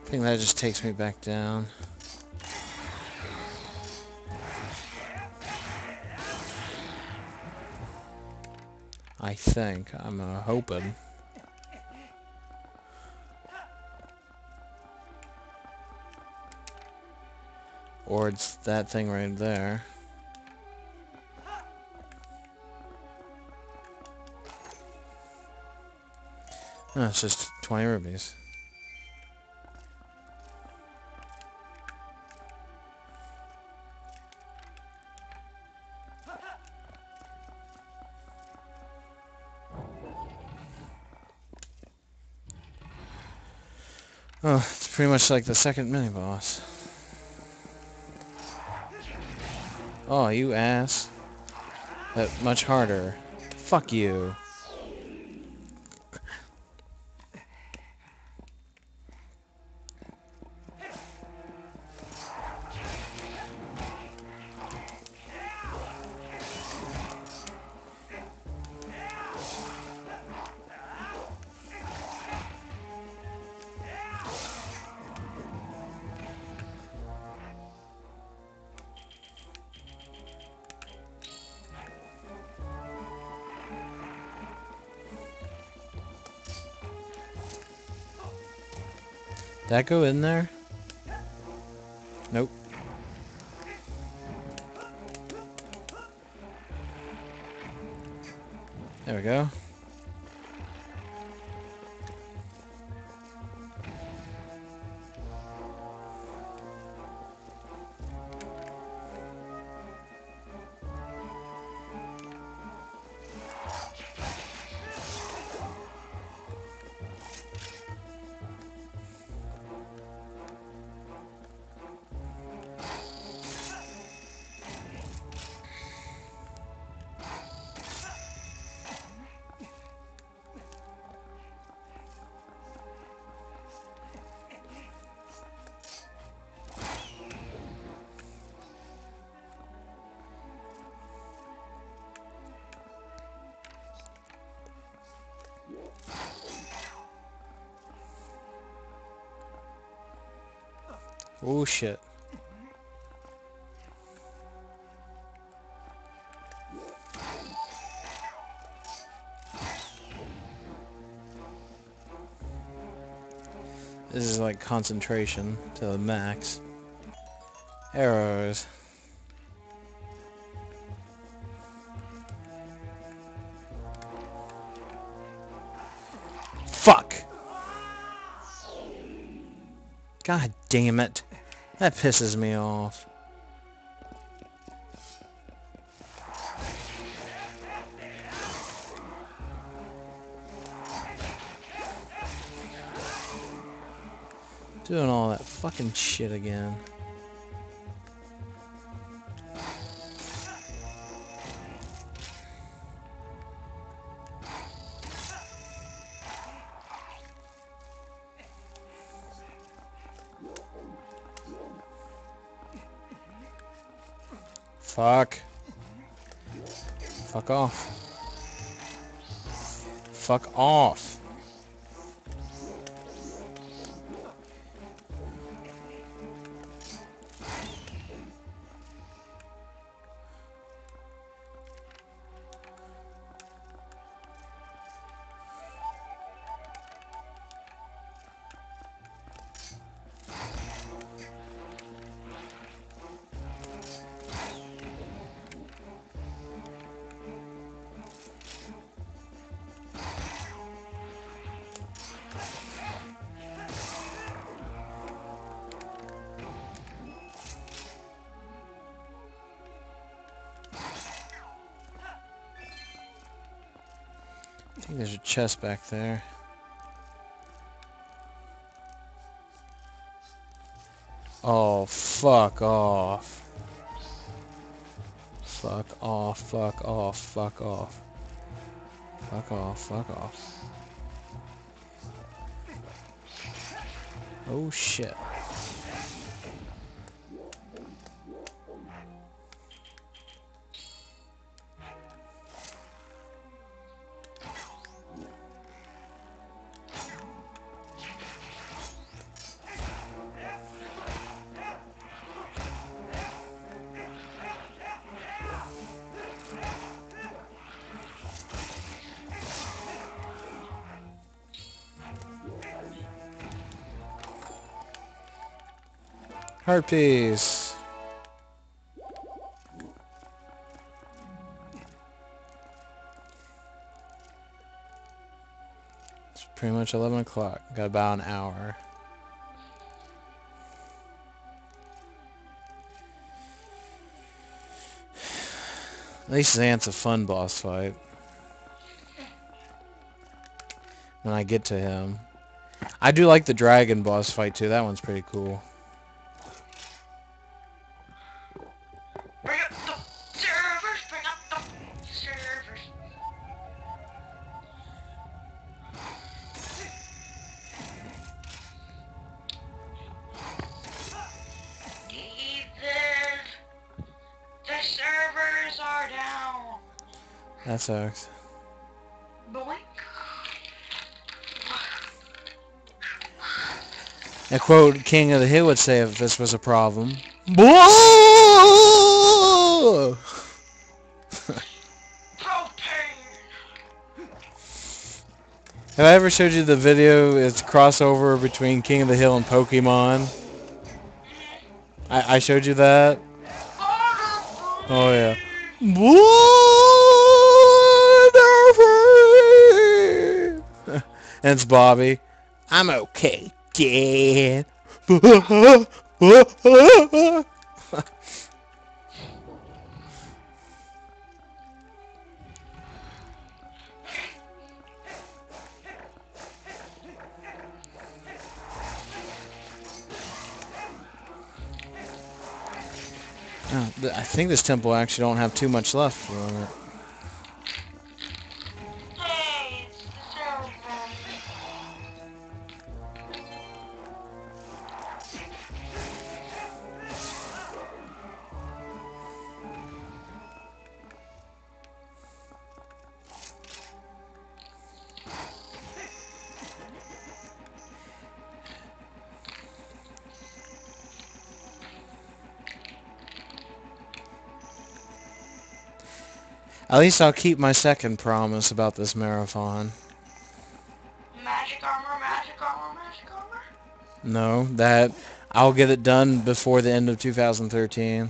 think that just takes me back down. I think. I'm hoping. Or it's that thing right there. No, it's just 20 rubies. Oh, it's pretty much like the second mini-boss. Oh, you ass. But much harder. Fuck you. Did that go in there? Nope. There we go. Oh shit. This is like concentration to the max. Arrows. God damn it. That pisses me off. Doing all that fucking shit again. Fuck. Fuck off. Fuck off. I think there's a chest back there. Oh, fuck off. Fuck off, fuck off, fuck off. Fuck off, fuck off. Oh shit. Heart piece. It's pretty much 11 o'clock. Got about an hour. At least Xant's a fun boss fight. When I get to him. I do like the dragon boss fight too. That one's pretty cool. Bring up the servers! Bring up the servers! David! The servers are down! That sucks. Boink! A quote King of the Hill would say if this was a problem. Whoa! Have I ever showed you the video? It's crossover between King of the Hill and Pokemon. I showed you that. Oh yeah. And it's Bobby. I'm okay, Dad. I think this temple actually don't have too much left on it. Hey, it's the server. At least I'll keep my second promise about this marathon. Magic armor, magic armor, magic armor. No, that I'll get it done before the end of 2013.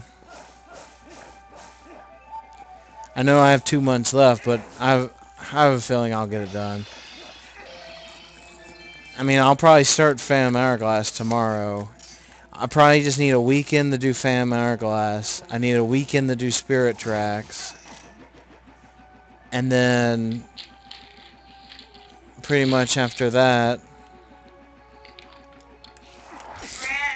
I know I have 2 months left, but I have a feeling I'll get it done. I mean, I'll probably start Phantom Hourglass tomorrow. I probably just need a weekend to do Phantom Hourglass. I need a weekend to do Spirit Tracks. And then pretty much after that,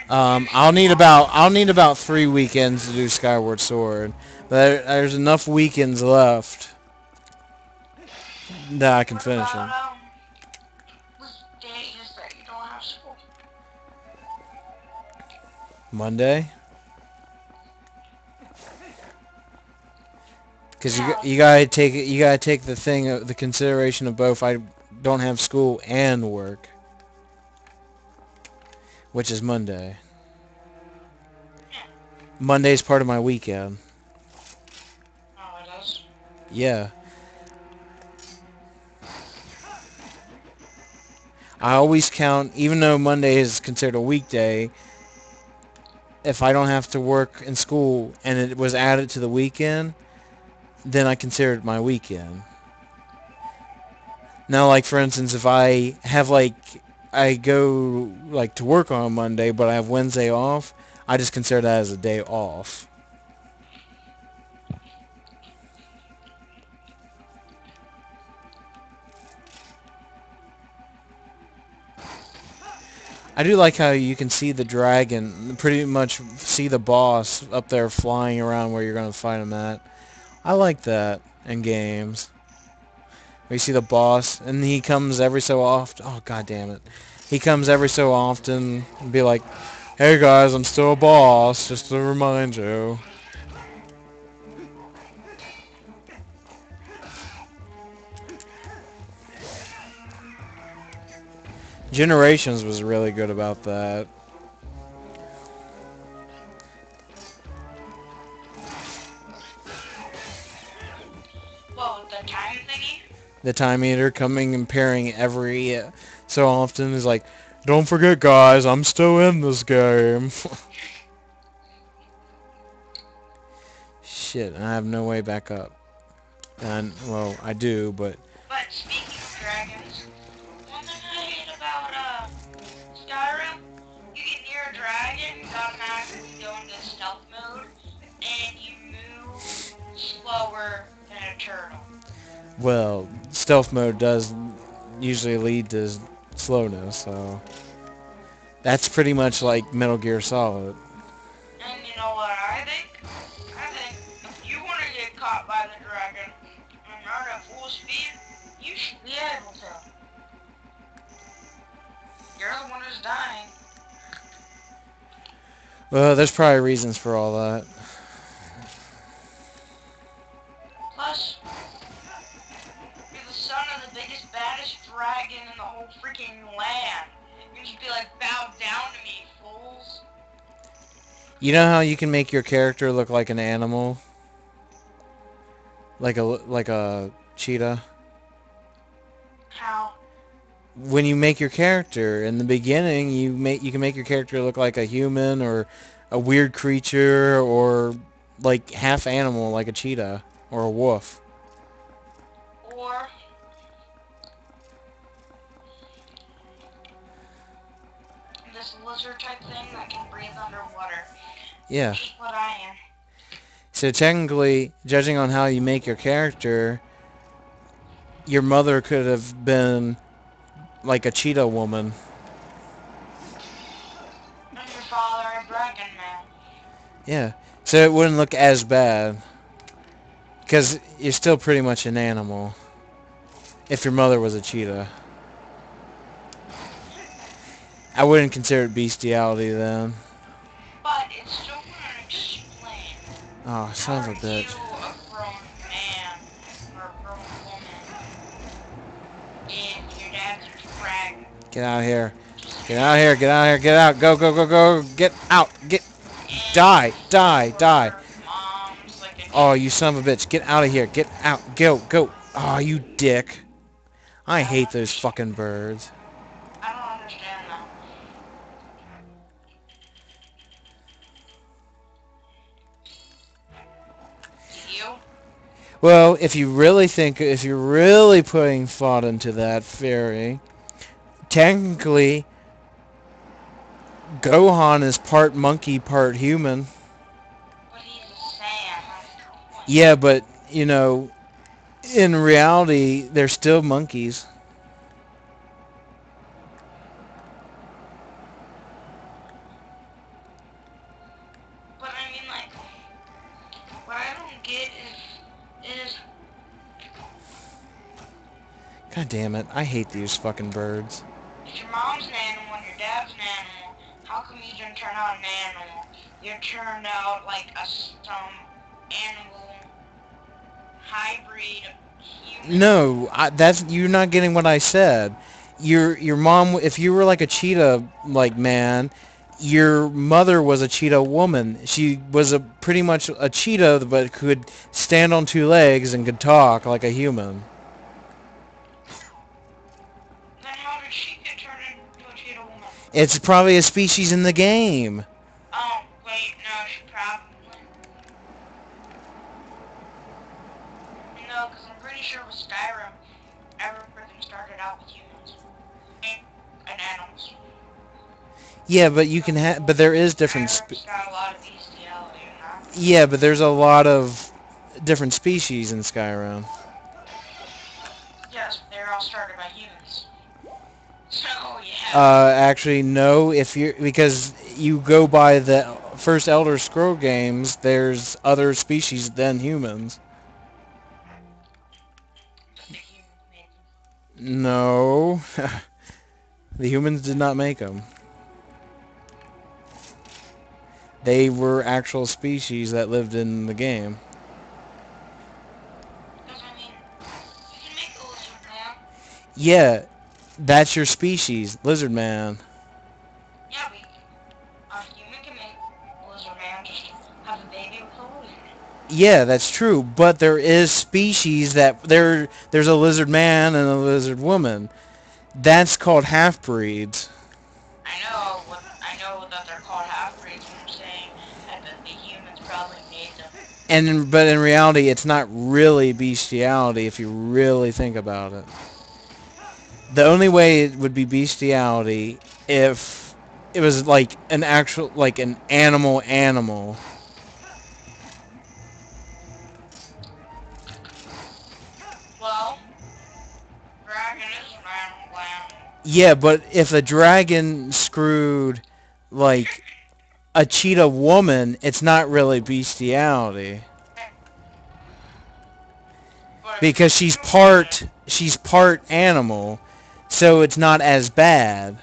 I'll need about 3 weekends to do Skyward Sword. There's enough weekends left that I can What finish about them. days that you don't have school? Monday, because Yeah, you gotta take the consideration of both. I don't have school and work, which is Monday. yeah. Monday's part of my weekend. Oh, it is. Yeah. I always count, even though Monday is considered a weekday, if I don't have to work in school and it was added to the weekend, then I consider it my weekend. Now, like, for instance, if I have, like, I go, like, to work on Monday, but I have Wednesday off, I just consider that as a day off. I do like how you can see the dragon, pretty much see the boss up there flying around where you're going to fight him at. I like that in games. Where you see the boss, and he comes every so often. Oh, god damn it. He comes every so often and be like, hey guys, I'm still a boss, just to remind you. Generations was really good about that. Well, with the time thingy? The time eater coming and pairing every so often is like, don't forget guys, I'm still in this game. Shit, and I have no way back up. And, well, I do, but... But speaking of dragons, one thing I hate about Skyrim, you get near a dragon, you automatically go into stealth mode, and you move slower than a turtle. Well, stealth mode does usually lead to slowness, so... That's pretty much like Metal Gear Solid. And you know what I think? I think if you want to get caught by the dragon and run at full speed, you should be able to. You're the one who's dying. Well, there's probably reasons for all that. Plus, you're the son of the biggest, baddest dragon in the whole freaking land. You should be like, bow down to me, fools. You know how you can make your character look like an animal? Like a cheetah? How? When you make your character in the beginning, you can make your character look like a human or a weird creature or like half animal like a cheetah or a wolf. Or this lizard type thing that can breathe underwater. Yeah. Ain't what I am. So technically, judging on how you make your character, your mother could have been like a cheetah woman. And your father a dragon man. Yeah. So it wouldn't look as bad. Because you're still pretty much an animal. If your mother was a cheetah. I wouldn't consider it bestiality then. But it's still gonna explain. Oh, How son are of a you bitch. a grown man or a grown woman if your dad's a dragon? Get out of here. Get out of here. Get out of here. Get out. Go, go, go, go. Get out. Get. Die. Die. Die. Your mom's like a Oh, you son of a bitch. Get out of here. Get out. Go. Go. Oh, you dick. I hate those fucking birds. I don't understand that. Do you? Well, if you're really putting thought into that theory, technically, Gohan is part monkey, part human. But he's a Saiyan, that's the point. Yeah, but, in reality, they're still monkeys. But I mean, like, what I don't get is God damn it, I hate these fucking birds. if your mom's an animal and your dad's an animal, how come you didn't turn out an animal? You turned out like some animal hybrid human. No, you're not getting what I said. Your mom, if you were like a cheetah like man, your mother was a cheetah woman. She was a pretty much a cheetah, but could stand on two legs and could talk like a human. Then how did she get turned into a cheetah woman? It's probably a species in the game. Oh, wait, no, she probably. No, because I'm pretty sure with Skyrim, everything started out with humans and animals. Yeah, but you can have, but there is different. Skyrim's got a lot of bestiality in that. Yeah, but there's a lot of different species in Skyrim. Yes, they're all started by humans. So, yeah. Actually, no. If you because you go by the first Elder Scroll games, there's other species than humans. But the humans made No, the humans did not make them. They were actual species that lived in the game. because, I mean, you can make a lizard man. Yeah, that's your species, lizard man. Yeah, a human can make a lizard man, just have a baby with a lizard. Yeah, that's true. But there is species that there's a lizard man and a lizard woman. That's called half breeds. I know that they're called half-breeds, but I'm saying that the humans probably made them. But in reality, it's not really bestiality if you really think about it. The only way it would be bestiality if it was like an actual, like an animal. Well, dragon is an animal. Yeah, but if a dragon screwed like a cheetah woman, it's not really bestiality But if because it's human, she's part animal, so it's not as bad.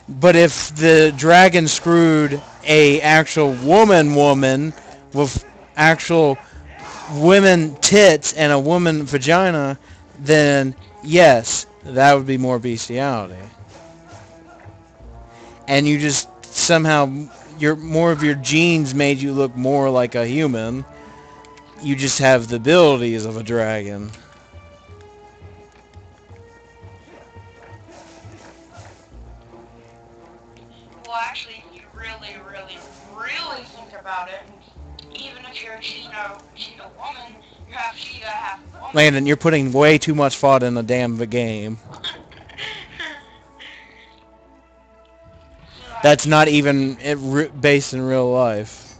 But if the dragon screwed a actual woman with actual women tits and a woman vagina, then yes, that would be more bestiality. And you just somehow more of your genes made you look more like a human. You just have the abilities of a dragon. well, actually, if you really think about it, even if you're a cheetah woman, you're half cheetah, half woman. Landon, you're putting way too much thought in a damn game. So, I That's mean, not even based in real life.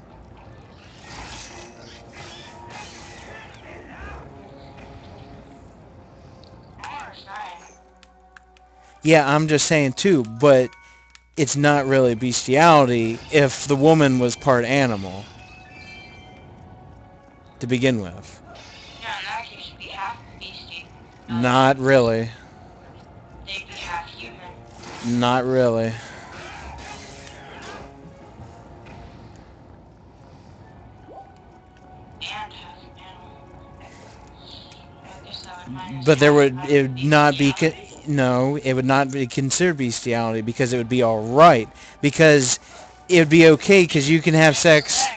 I understand. Yeah, I'm just saying too, but it's not really bestiality if the woman was part animal to begin with. Yeah, in that case, you'd be half beastie. Not really. They'd be half human. Not really. And half animal. I guess that would minus But there half would out it of would not be bestiality. no, it would not be considered bestiality because it would be all right because it would be okay because you can have Makes sex. sense.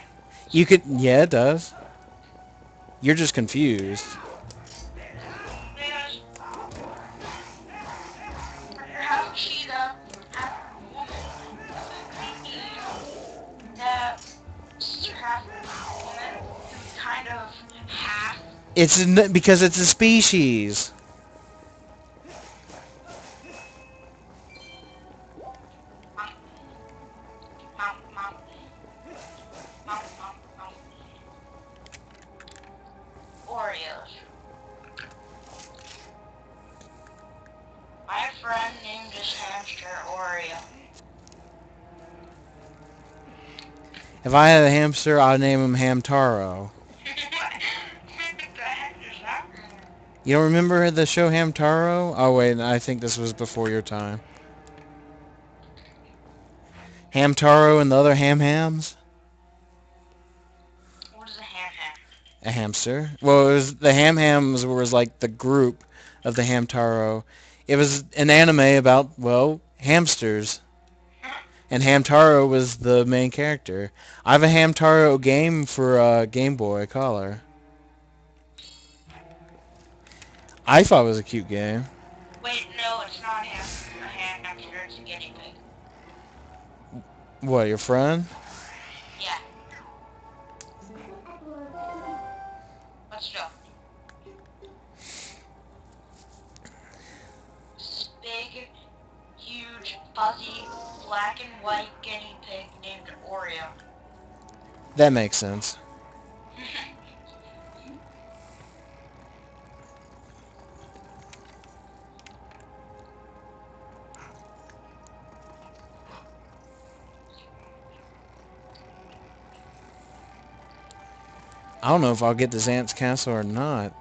You could yeah, it does. You're just confused. Because if you're half cheetah, half woman, doesn't mean that since you're half woman, you would kind of Because it's a species. friend named his hamster Oreo. If I had a hamster, I'd name him Hamtaro. What the heck does that mean? You don't remember the show Hamtaro? Oh wait, I think this was before your time. Hamtaro and the other Ham-Hams? What is a ham ham? A hamster. Well, it was the Ham-Hams was like the group of the Hamtaro. It was an anime about, well, hamsters. And Hamtaro was the main character. I have a Hamtaro game for Game Boy Color. I thought it was a cute game. Wait, no, it's not a hamster, it's a guinea pig. What, your friend? Yeah. But still. This big, huge, fuzzy, black and white guinea pig named Oreo. That makes sense. I don't know if I'll get this Ant's Castle or not.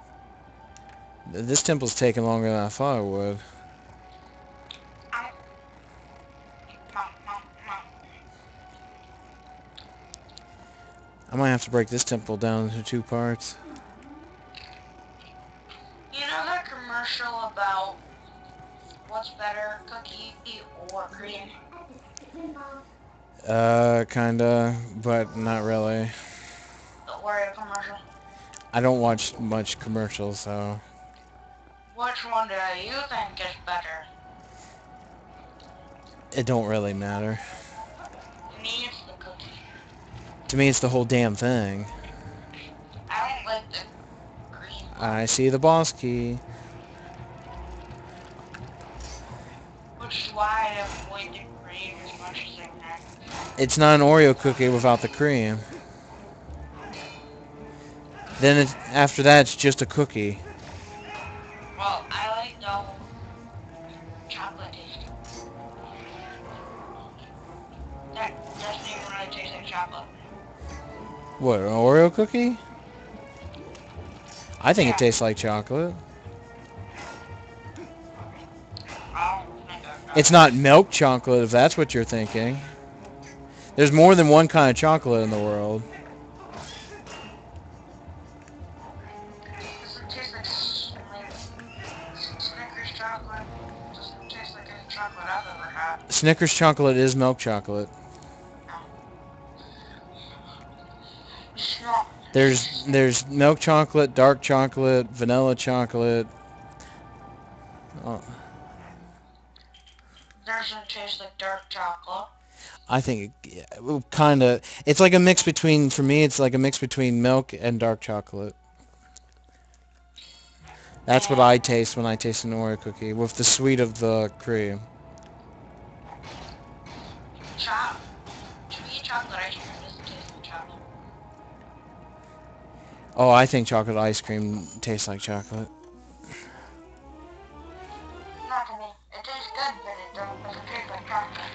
This temple's taking longer than I thought it would. I might have to break this temple down into 2 parts. You know that commercial about what's better, cookie or cream? Kinda, but not really. The Oreo commercial. I don't watch much commercials, so... Which one do you think is better? It don't really matter. To me, it's the cookie. To me, it's the whole damn thing. I don't like the green. I see the boss key. Which is why I avoid the cream as much as I can. It's not an Oreo cookie without the cream. Then after that, it's just a cookie. Well, I like the chocolate taste. That doesn't even really taste like chocolate. What, an Oreo cookie? I think Yeah. it tastes like chocolate. I don't think It's not milk chocolate, if that's what you're thinking. There's more than one kind of chocolate in the world. Does it taste like Snickers chocolate? It doesn't taste like any chocolate I've ever had. Snickers chocolate is milk chocolate. It's not. There's milk chocolate, dark chocolate, vanilla chocolate. Oh, Doesn't taste like dark chocolate. I think it kind of. It's like a mix between. For me, it's like a mix between milk and dark chocolate. That's what I taste when I taste an Oreo cookie, with the sweet of the cream. To me, chocolate ice cream doesn't taste like chocolate. Oh, I think chocolate ice cream tastes like chocolate. Not to me. It tastes good, but it doesn't taste like chocolate.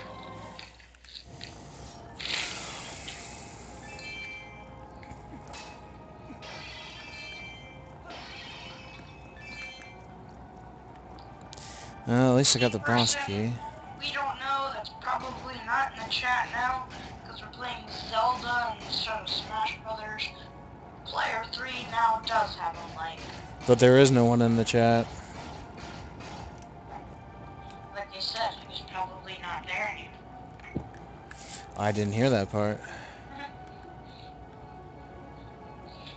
Well, at least I got the boss key. We don't know. That's probably not in the chat now, because we're playing Zelda instead of Smash Brothers. Player 3 now does have a mic. But there is no one in the chat. Like I said, he was probably not there anymore. I didn't hear that part.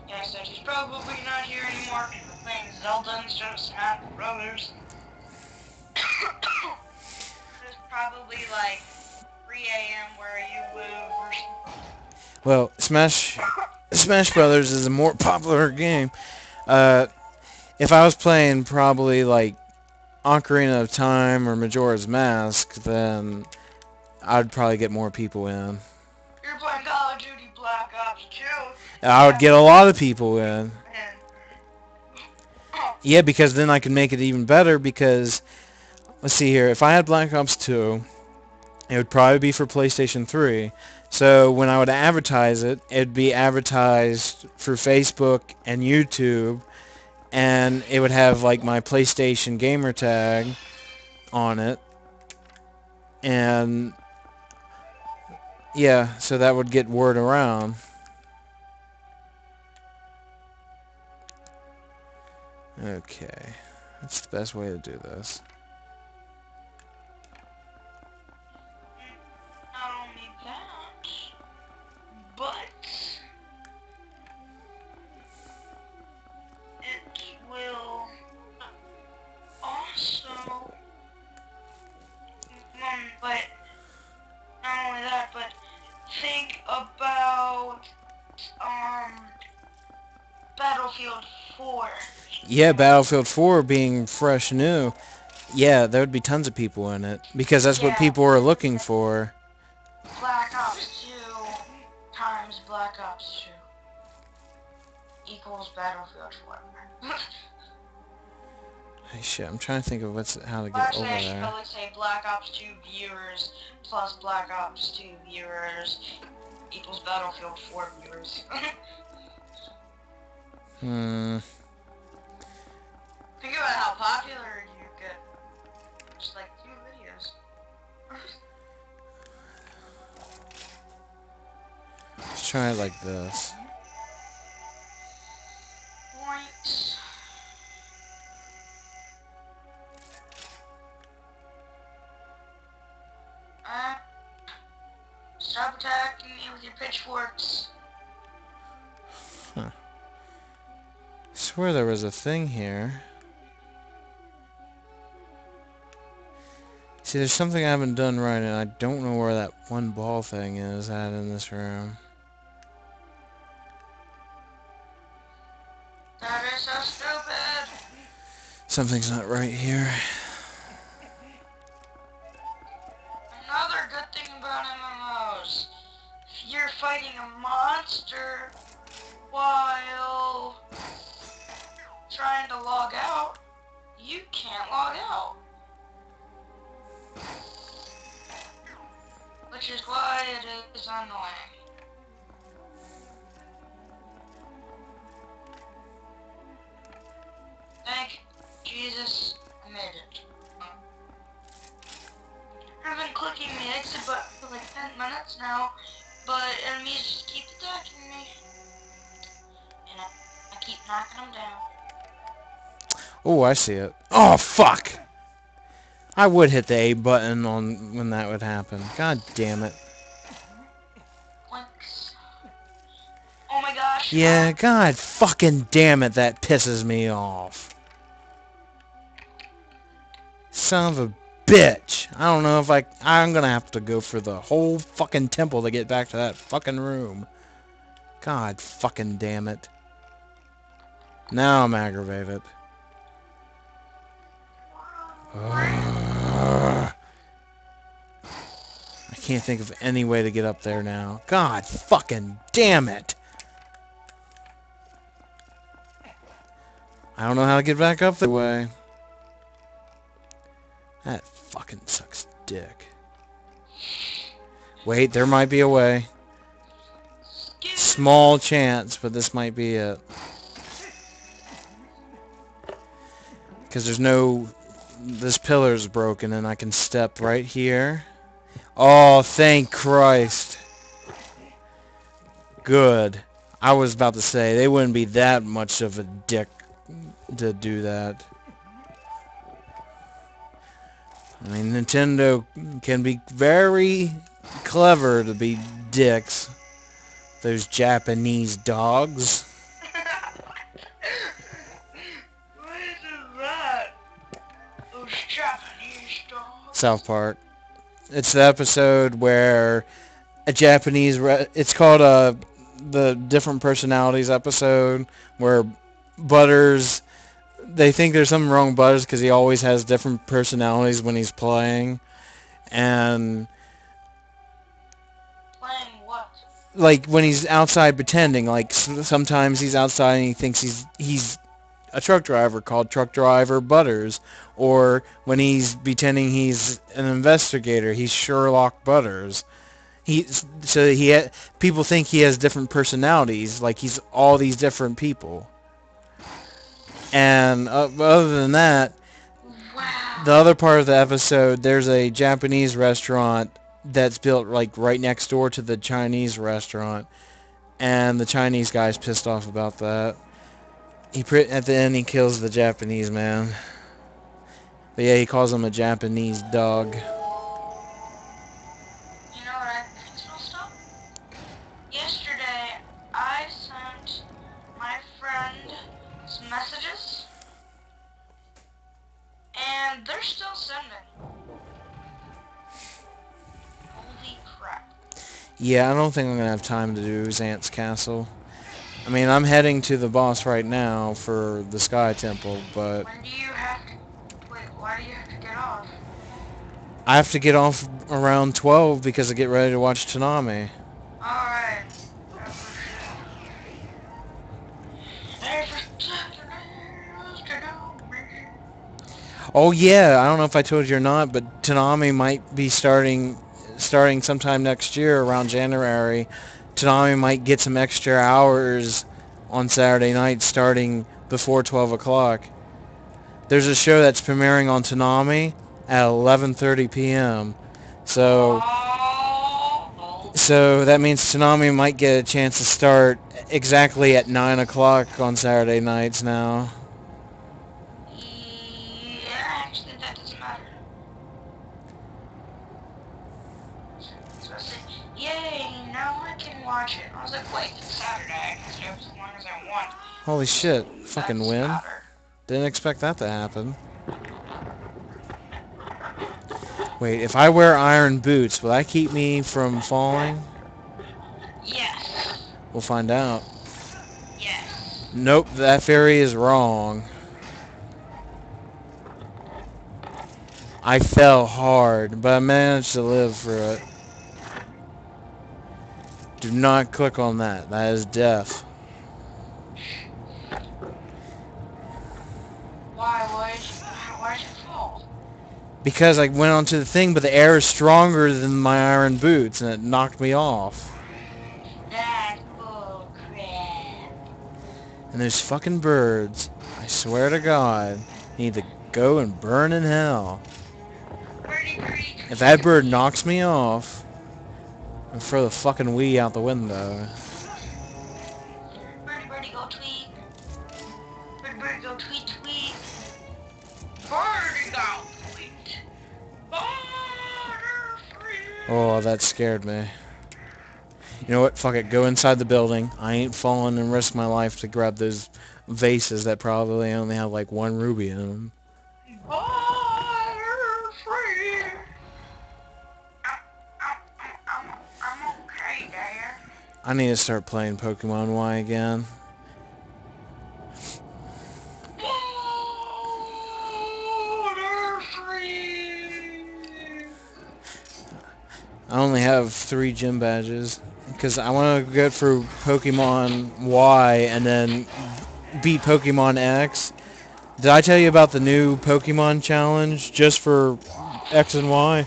Yeah, I said he's probably not here anymore because we're playing Zelda instead of Smash Brothers. It's probably like 3 a.m. where you live or something. Well, Smash Brothers is a more popular game. If I was playing probably like Ocarina of Time or Majora's Mask, then I'd probably get more people in. You're playing Call of Duty Black Ops 2. I would get a lot of people in. And Yeah, because then I can make it even better, because let's see here. If I had Black Ops 2, it would probably be for PlayStation 3. So when I would advertise it, it'd be advertised for Facebook and YouTube, and it would have like my PlayStation gamer tag on it, and yeah, so that would get word around. Okay, that's the best way to do this. Not only that, but it will also, but not only that, but think about Battlefield 4. Yeah, Battlefield 4 being fresh new. Yeah, there would be tons of people in it because that's what Yeah, people are looking for. Black Ops 2 times Black Ops 2 equals Battlefield 4. Hey, shit, I'm trying to think of how to Well, get over actually, I should there. probably say Black Ops 2 viewers plus Black Ops 2 viewers equals Battlefield 4 viewers. Hmm. Think about how popular you get. Just like 2 videos. Let's try it like this. Points. Stop attacking me with your pitchforks. Huh. I swear there was a thing here. See, there's something I haven't done right, and I don't know where that one ball thing is at in this room. That is so stupid. Something's not right here. Another good thing about MMOs. If you're fighting a monster while trying to log out, you can't log out. Which is why it is annoying. Thank Jesus I made it. I've been clicking the exit button for like 10 minutes now, but enemies just keep attacking me. And I keep knocking them down. Oh, I see it. Oh, fuck! I would hit the A button on when that would happen. God damn it. Clinks. Oh my gosh. Yeah, god fucking damn it, that pisses me off. Son of a bitch. I don't know if I'm gonna have to go for the whole fucking temple to get back to that fucking room. God fucking damn it. Now I'm aggravated. Ugh. I can't think of any way to get up there now. God fucking damn it. I don't know how to get back up the way. That fucking sucks dick. Wait, there might be a way. Small chance, but this might be it. Because there's no... This pillar's broken and I can step right here. Oh, thank Christ. Good. I was about to say, they wouldn't be that much of a dick to do that. I mean, Nintendo can be very clever to be dicks. Those Japanese dogs. What is that? Those Japanese dogs. South Park. It's the episode where a Japanese... It's called the Different Personalities episode, where Butters... They think there's something wrong with Butters because he always has different personalities when he's playing. And... Playing what? Like, when he's outside pretending, like, sometimes he's outside and he thinks he's a truck driver called Truck Driver Butters, or when he's pretending he's an investigator, he's Sherlock Butters. People think he has different personalities, like he's all these different people. And other than that, the Wow. other part of the episode, there's a Japanese restaurant that's built like right next door to the Chinese restaurant, and the Chinese guy's pissed off about that. At the end he kills the Japanese man. But yeah, he calls him a Japanese dog. You know what I think's messed up? Yesterday, I sent my friend some messages, and they're still sending. Holy crap. Yeah, I don't think I'm gonna have time to do Zant's Castle. I mean, I'm heading to the boss right now for the Sky Temple, but When do you have to... Wait, why do you have to get off? I have to get off around 12 because I get ready to watch Tanami. Alright. Every Oh yeah, I don't know if I told you or not, but Tanami might be starting sometime next year around January. Tanami might get some extra hours on Saturday night starting before 12 o'clock. There's a show that's premiering on Tanami at 11:30 p.m. So that means Tanami might get a chance to start exactly at 9 o'clock on Saturday nights now. Yeah, actually, that doesn't matter. So I said, yay, now I can watch it. I was like, wait, it's Saturday. I can stay up as long as I want. Holy shit, fucking That's win. matter. Didn't expect that to happen. Wait, if I wear iron boots, will that keep me from falling? Yes. We'll find out. Yes. Nope, that theory is wrong. I fell hard, but I managed to live through it. Do not click on that. That is death. Why'd you fall? Because I went onto the thing, but the air is stronger than my iron boots, and it knocked me off. That's bull crap. And there's fucking birds. I swear to God, need to go and burn in hell. If that bird knocks me off, I'll throw the fucking Wii out the window. Birdie, go tweet. Birdie, go tweet, tweet. Birdie, go tweet. Butterfree. Oh, that scared me. You know what? Fuck it. Go inside the building. I ain't falling and risk my life to grab those vases that probably only have like one ruby in them. Butterfree. I'm okay, Dad. I need to start playing Pokemon Y again. I only have 3 gym badges because I want to go through Pokemon Y and then beat Pokemon X. Did I tell you about the new Pokemon challenge just for X and Y?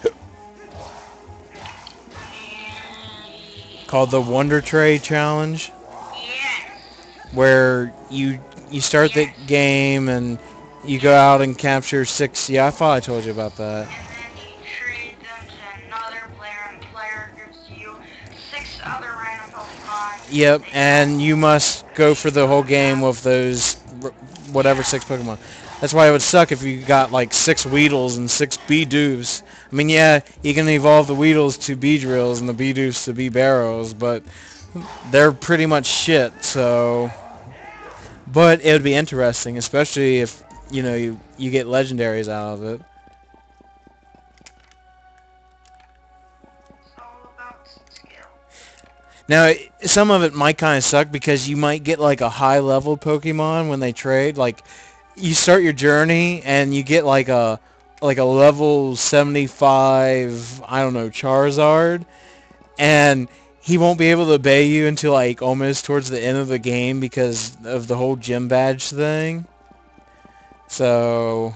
Called the Wonder Tray Challenge, Yes. where you start the game and you go out and capture 6. Yeah, I thought I told you about that. And then you trade them to another player, and the player gives you 6 other random Pokemon. Yep, and you must go for the whole game with those whatever 6 Pokemon. That's why it would suck if you got like 6 Weedles and 6 Beedoops. I mean, yeah, you can evolve the Weedles to Beedrills and the Beedoops to Beebarrows, but they're pretty much shit, so... But it would be interesting, especially if, you know, you get legendaries out of it. It's all about skill. Now, some of it might kind of suck because you might get like a high-level Pokemon when they trade. Like, you start your journey and you get like a level 75, I don't know, Charizard, and he won't be able to obey you until like almost towards the end of the game because of the whole gym badge thing. So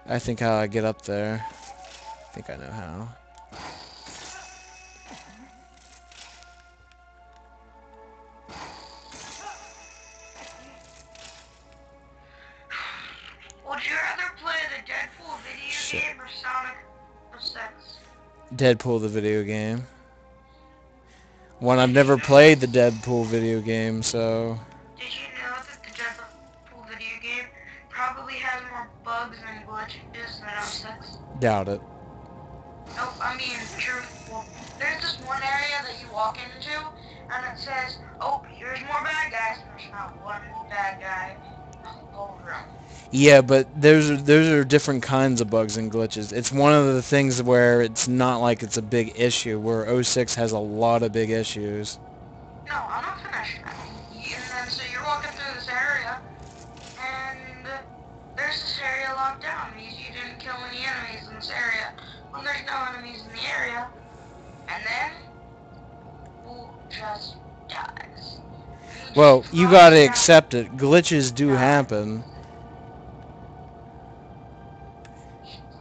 I think how I get up there. I think I know how. Would you rather play the Deadpool video Shit. game or Sonic 06? Deadpool the video game. One, I've Did you never know? played the Deadpool video game, so Did you know that the Deadpool video game probably has more bugs and glitches than 06? doubt it. Nope, I mean, truthful. There's this one area that you walk into, and it says, oh, here's more bad guys, and there's not one bad guy in the whole room. Yeah, but those are different kinds of bugs and glitches. It's one of the things where it's not like it's a big issue, where '06 has a lot of big issues. No, I'm not finished. And then, so you're walking through this area, and there's this area locked down. It means you didn't kill any enemies in this area. When there's no enemies in the area, and then, who just dies? He Well, just you drops gotta down accept it. Glitches do and dies. happen.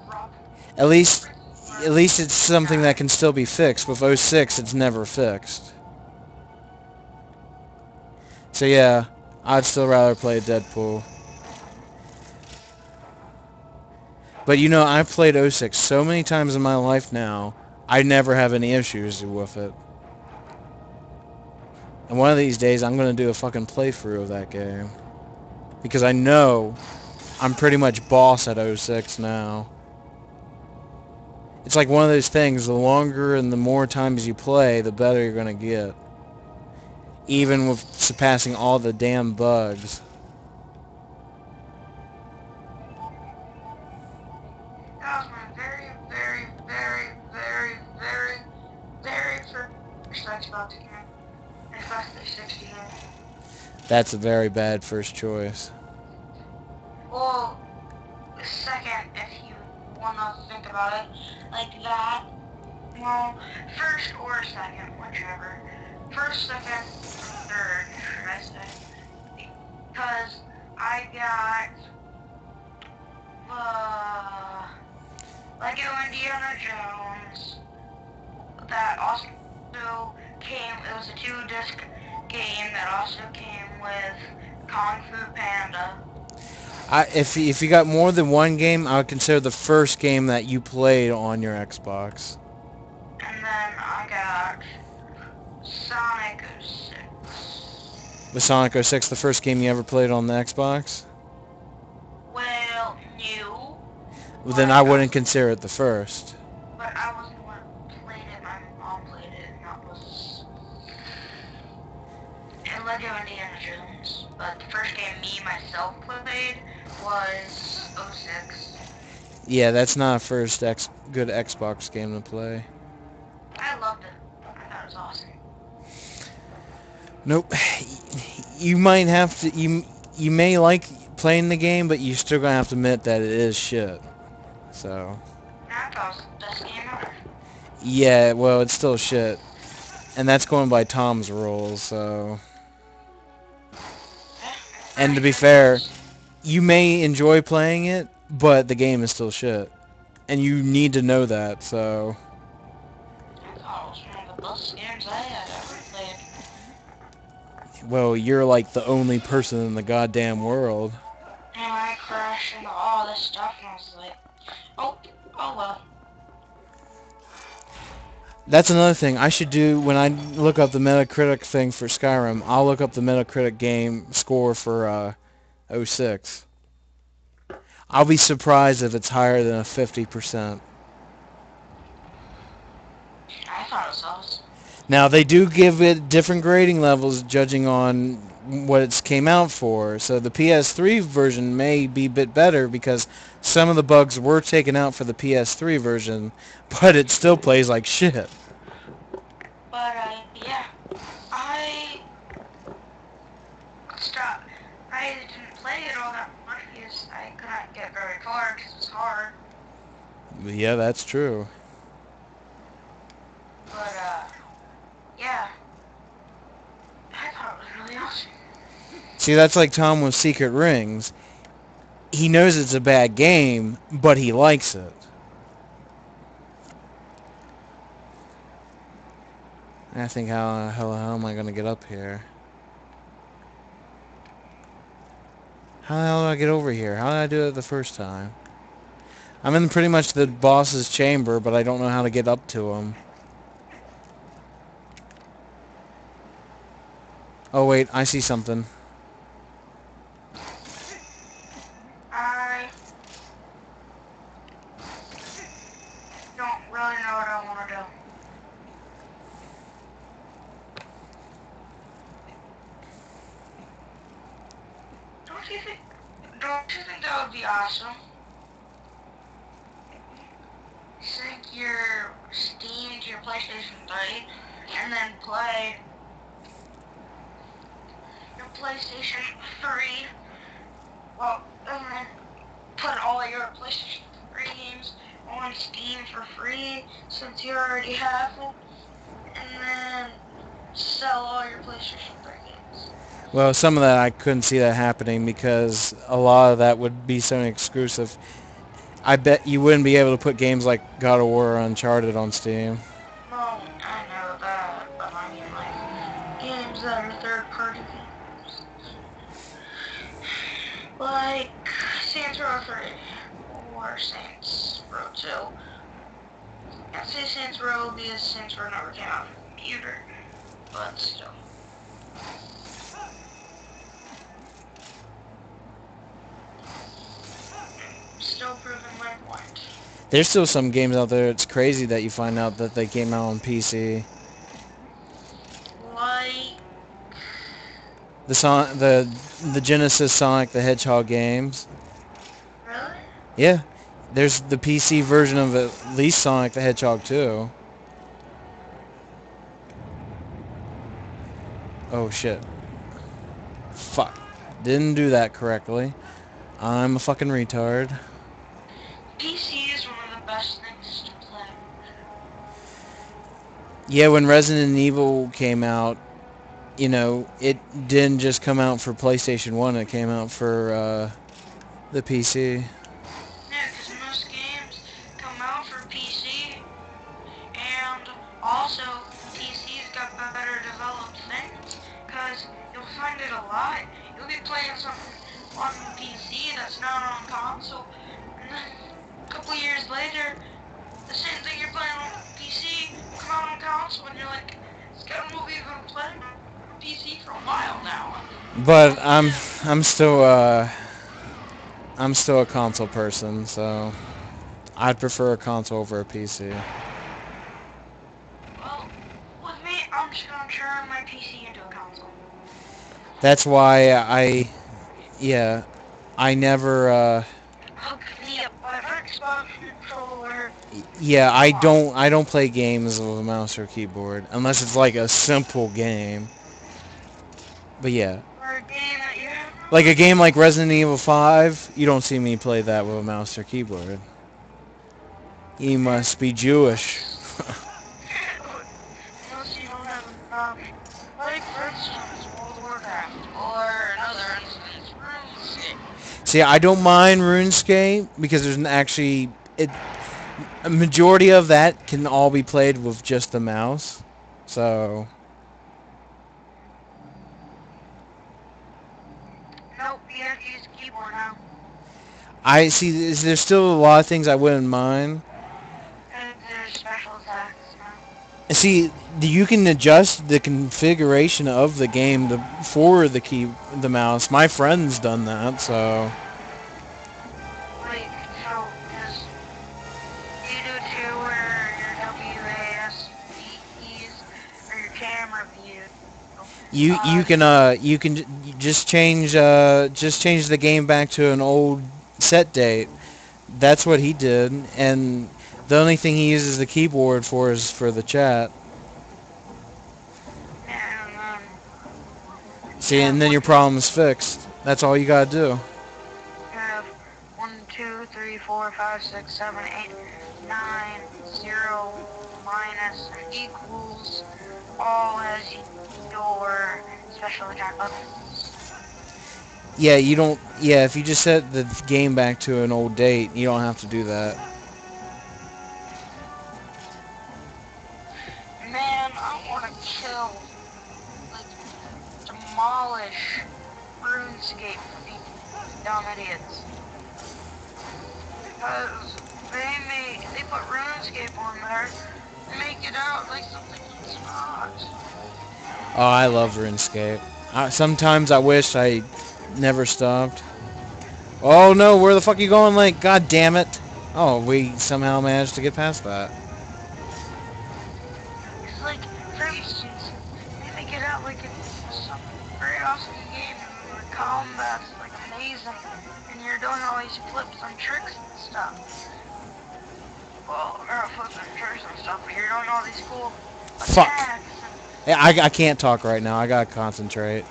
Drop At least, freaking at least it's something that dies. can still be fixed. With '06, it's never fixed. So yeah, I'd still rather play Deadpool. But you know, I've played '06 so many times in my life now, I never have any issues with it. And one of these days, I'm gonna do a fucking playthrough of that game. Because I know I'm pretty much boss at '06 now. It's like one of those things, the longer and the more times you play, the better you're gonna get. Even with surpassing all the damn bugs. That was my very, very, very, very, very, very first Xbox game. Xbox 360 game. That's a very bad first choice. Well, second, if you wanna think about it like that. Well, first or second, whichever. First, second, third, should I say. Because I got Lego Indiana Jones. That also came, it was a 2-disc game that also came with Kung Fu Panda. If you got more than one game, I would consider the first game that you played on your Xbox. And then I got Sonic 06. Was Sonic '06 the first game you ever played on the Xbox? Well, new, Well, then but I wouldn't consider it the first. I wasn't the one who played it. My mom played it, and that was and Lego Indiana Jones. But the first game me myself played was 06. Yeah, that's not a first good Xbox game to play. I loved it. I thought it was awesome. Nope. You might have to. You may like playing the game, but you're still gonna have to admit that it is shit. So. I thought it was the best game ever. Yeah, well, it's still shit, and that's going by Tom's rules. So. Yeah, And to pretty be good fair, rules. you may enjoy playing it, but the game is still shit, and you need to know that. So. I thought it was one of the best games I had ever played. Well, you're like the only person in the goddamn world. And I crashed into all this stuff, and I was like, oh, oh well. That's another thing I should do when I look up the Metacritic thing for Skyrim. I'll look up the Metacritic game score for '06. I'll be surprised if it's higher than a 50%. I thought it was awesome. Now, they do give it different grading levels judging on what it came out for. So the PS3 version may be a bit better because some of the bugs were taken out for the PS3 version, but it still plays like shit. But, yeah. I stopped. I didn't play it all that much because I couldn't get very far because it was hard. Yeah, that's true. But, yeah. That was really awesome. See, that's like Tom with Secret Rings. He knows it's a bad game, but he likes it. I think how am I gonna get up here? How the hell do I get over here? How did I do it the first time? I'm in pretty much the boss's chamber, but I don't know how to get up to him. Oh wait, I see something. I don't really know what I want to do. Don't you think that would be awesome? Sync your Steam to your PlayStation 3 and then play your PlayStation 3. Well, and then put all your PlayStation 3 games on Steam for free since you already have it. And then sell all your PlayStation 3 games. Well, some of that I couldn't see that happening because a lot of that would be Sony exclusive. I bet you wouldn't be able to put games like God of War or Uncharted on Steam. No, I know that, but I mean like games that are third-party games. Like Saints Row 3 or Saints Row 2. I'd say Saints Row because Saints Row never came out on the computer, but still. Still proving my point. There's still some games out there. It's crazy that you find out that they came out on PC. Like The Genesis Sonic the Hedgehog games. really? Yeah, there's the PC version of at least Sonic the Hedgehog 2. Oh shit. Fuck. Didn't do that correctly. I'm a fucking retard. PC is one of the best things to play. Yeah, when Resident Evil came out, you know, it didn't just come out for PlayStation 1, it came out for the PC. Yeah, because most games come out for PC, and also PC's got better developed things, because you'll find it a lot. You'll be playing something on PC that's not on console, and then a couple years later, the same thing you're playing on PC will come out on console, and you're like, this kind of movie you've been playing on PC for a while now. But Oh I'm man. I'm still uh I'm still a console person, so I'd prefer a console over a PC. Well, with me, I'm just gonna turn my PC into a console. That's why yeah, I never Hook me up with an Xbox controller. yeah, Wow. I don't play games with a mouse or keyboard unless it's like a simple game. But yeah, For a game that you have like a no game like Resident Evil 5, you don't see me play that with a mouse or keyboard. You must be Jewish. unless, unless you don't have an option. Like, for instance, World of Warcraft, or another instance, RuneScape. See, I don't mind RuneScape because there's actually a majority of that can all be played with just the mouse. So Nope, you have to use a keyboard now. I see. There's still a lot of things I wouldn't mind. And there's special attacks now. See, you can adjust the configuration of the game for the mouse. My friend's done that, so Wait, so does you do too where your WASD keys or your camera view? you can just change the game back to an old set date. That's what he did, and the only thing he uses the keyboard for is for the chat. And you See, have and then your problem's fixed. That's all you gotta do. 2, 3, 4, 5, 6, 7, 8, 9, 0, minus, and equals all as your Especially attack button. Yeah, you don't. Yeah, if you just set the game back to an old date, you don't have to do that. Man, I want to kill, like, demolish RuneScape for these dumb idiots. Because they put RuneScape on there and make it out like something it's not. Oh, I love RuneScape. Sometimes I wish I never stopped. Oh no, where the fuck are you going, Link? God damn it. Oh, we somehow managed to get past that. It's like, for instance, they make it out like it's some very awesome game and the combat's like amazing and you're doing all these flips and tricks and stuff. Well, or flips and tricks and stuff, but you're doing all these cool Fuck. attacks and Yeah, I can't talk right now. I gotta concentrate.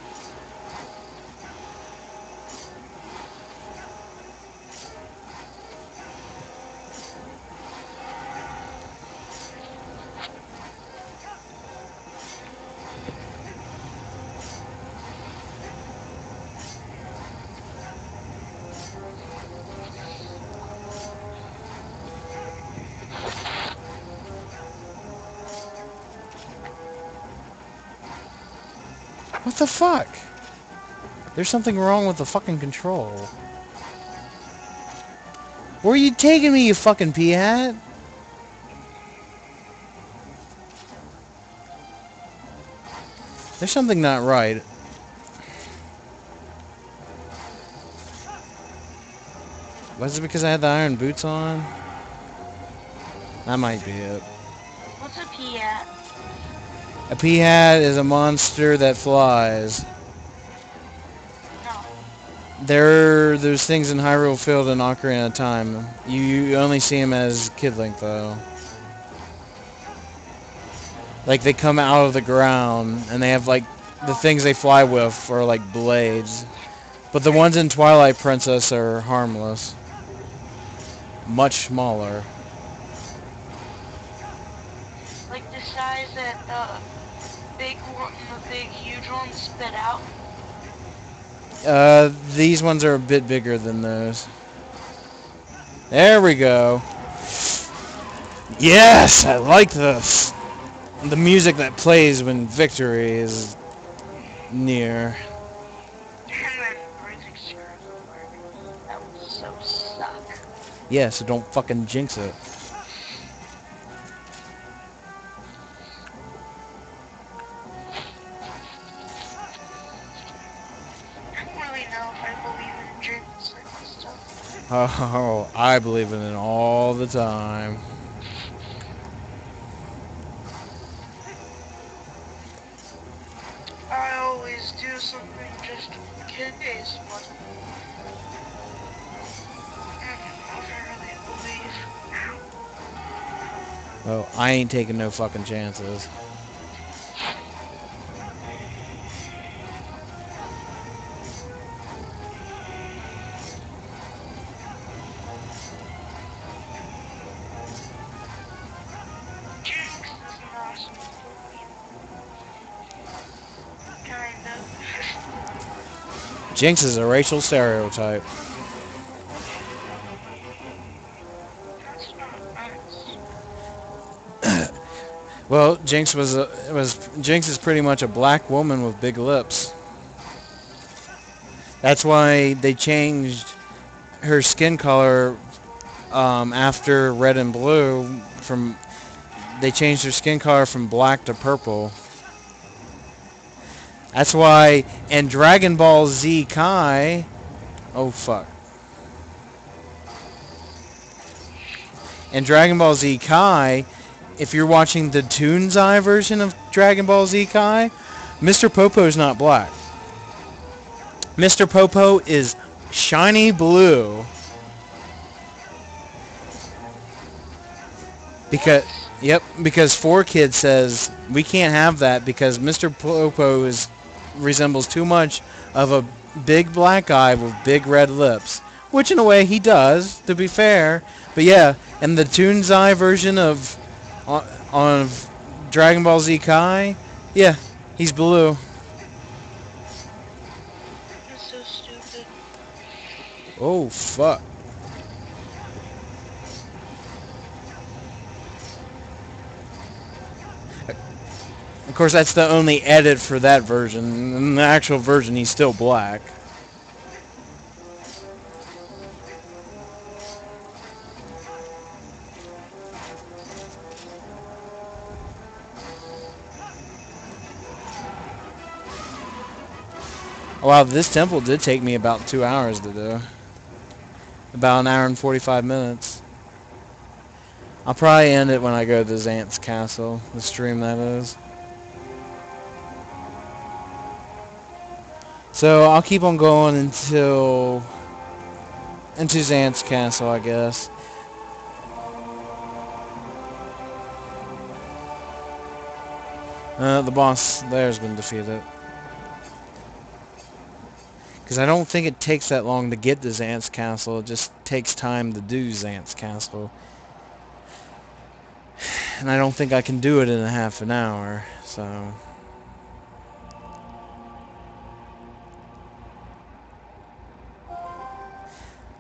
What the fuck? There's something wrong with the fucking control. Where are you taking me, you fucking pea-hat? There's something not right. Was it because I had the iron boots on? That might be it. what's a pea-hat? A pea-hat is a monster that flies. No. There's things in Hyrule Field and Ocarina of Time. You only see them as Kid Link, though. Like, they come out of the ground, and they have, like, the things they fly with are, like, blades. But the ones in Twilight Princess are harmless. Much smaller. Like the size that the big huge ones spit out. These ones are a bit bigger than those. There we go. Yes, I like this. The music that plays when victory is near. And then everything screws over. That would so suck. Yeah, so don't fucking jinx it. I don't really know if I believe in dreams and stuff. Oh, I believe in it all the time. I always do something just in case, but I don't know if I really believe. Well, I ain't taking no fucking chances. Jinx is an awesome Pokemon. Kind of. Jinx is a racial stereotype. That's not nice. Well, Jinx Jinx is pretty much a black woman with big lips. That's why they changed her skin color after Red and Blue. They changed her skin color from black to purple. That's why in Dragon Ball Z Kai, oh fuck. In Dragon Ball Z Kai, if you're watching the Toon's Eye version of Dragon Ball Z Kai, Mr. Popo's not black. Mr. Popo is shiny blue. Because 4Kid says we can't have that because Mr. Popo resembles too much of a big black guy with big red lips. Which in a way he does, to be fair. But yeah, in the Toon's Eye version of Dragon Ball Z Kai, yeah, he's blue. so stupid. Oh, fuck. Of course, that's the only edit for that version. In the actual version, he's still black. Wow, this temple did take me about 2 hours to do. About an hour and 45 minutes. I'll probably end it when I go to Zant's castle. The stream, that is. So I'll keep on going until into Zant's castle, I guess. The boss there's been defeated. Because I don't think it takes that long to get to Zant's castle. It just takes time to do Zant's castle. And I don't think I can do it in a half an hour, so...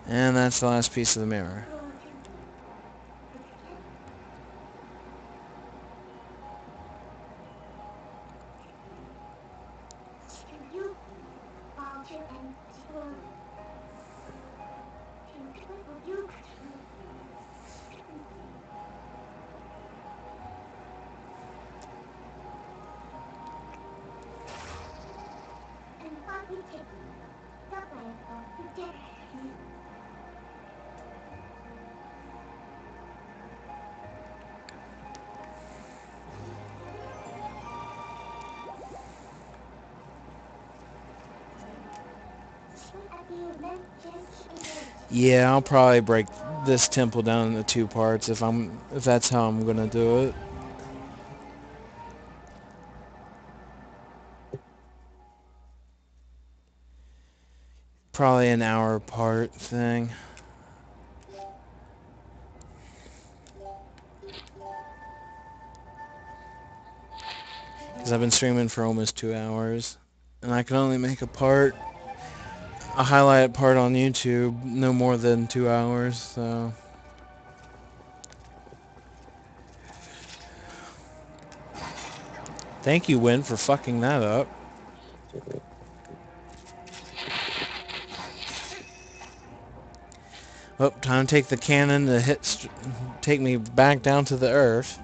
And that's the last piece of the mirror. Yeah, I'll probably break this temple down into 2 parts if that's how I'm gonna do it. Probably an hour part thing. Because I've been streaming for almost 2 hours. And I can only make a highlighted part on YouTube, no more than 2 hours, so... Thank you, Win, for fucking that up. Oh, time to take the cannon to take me back down to the earth.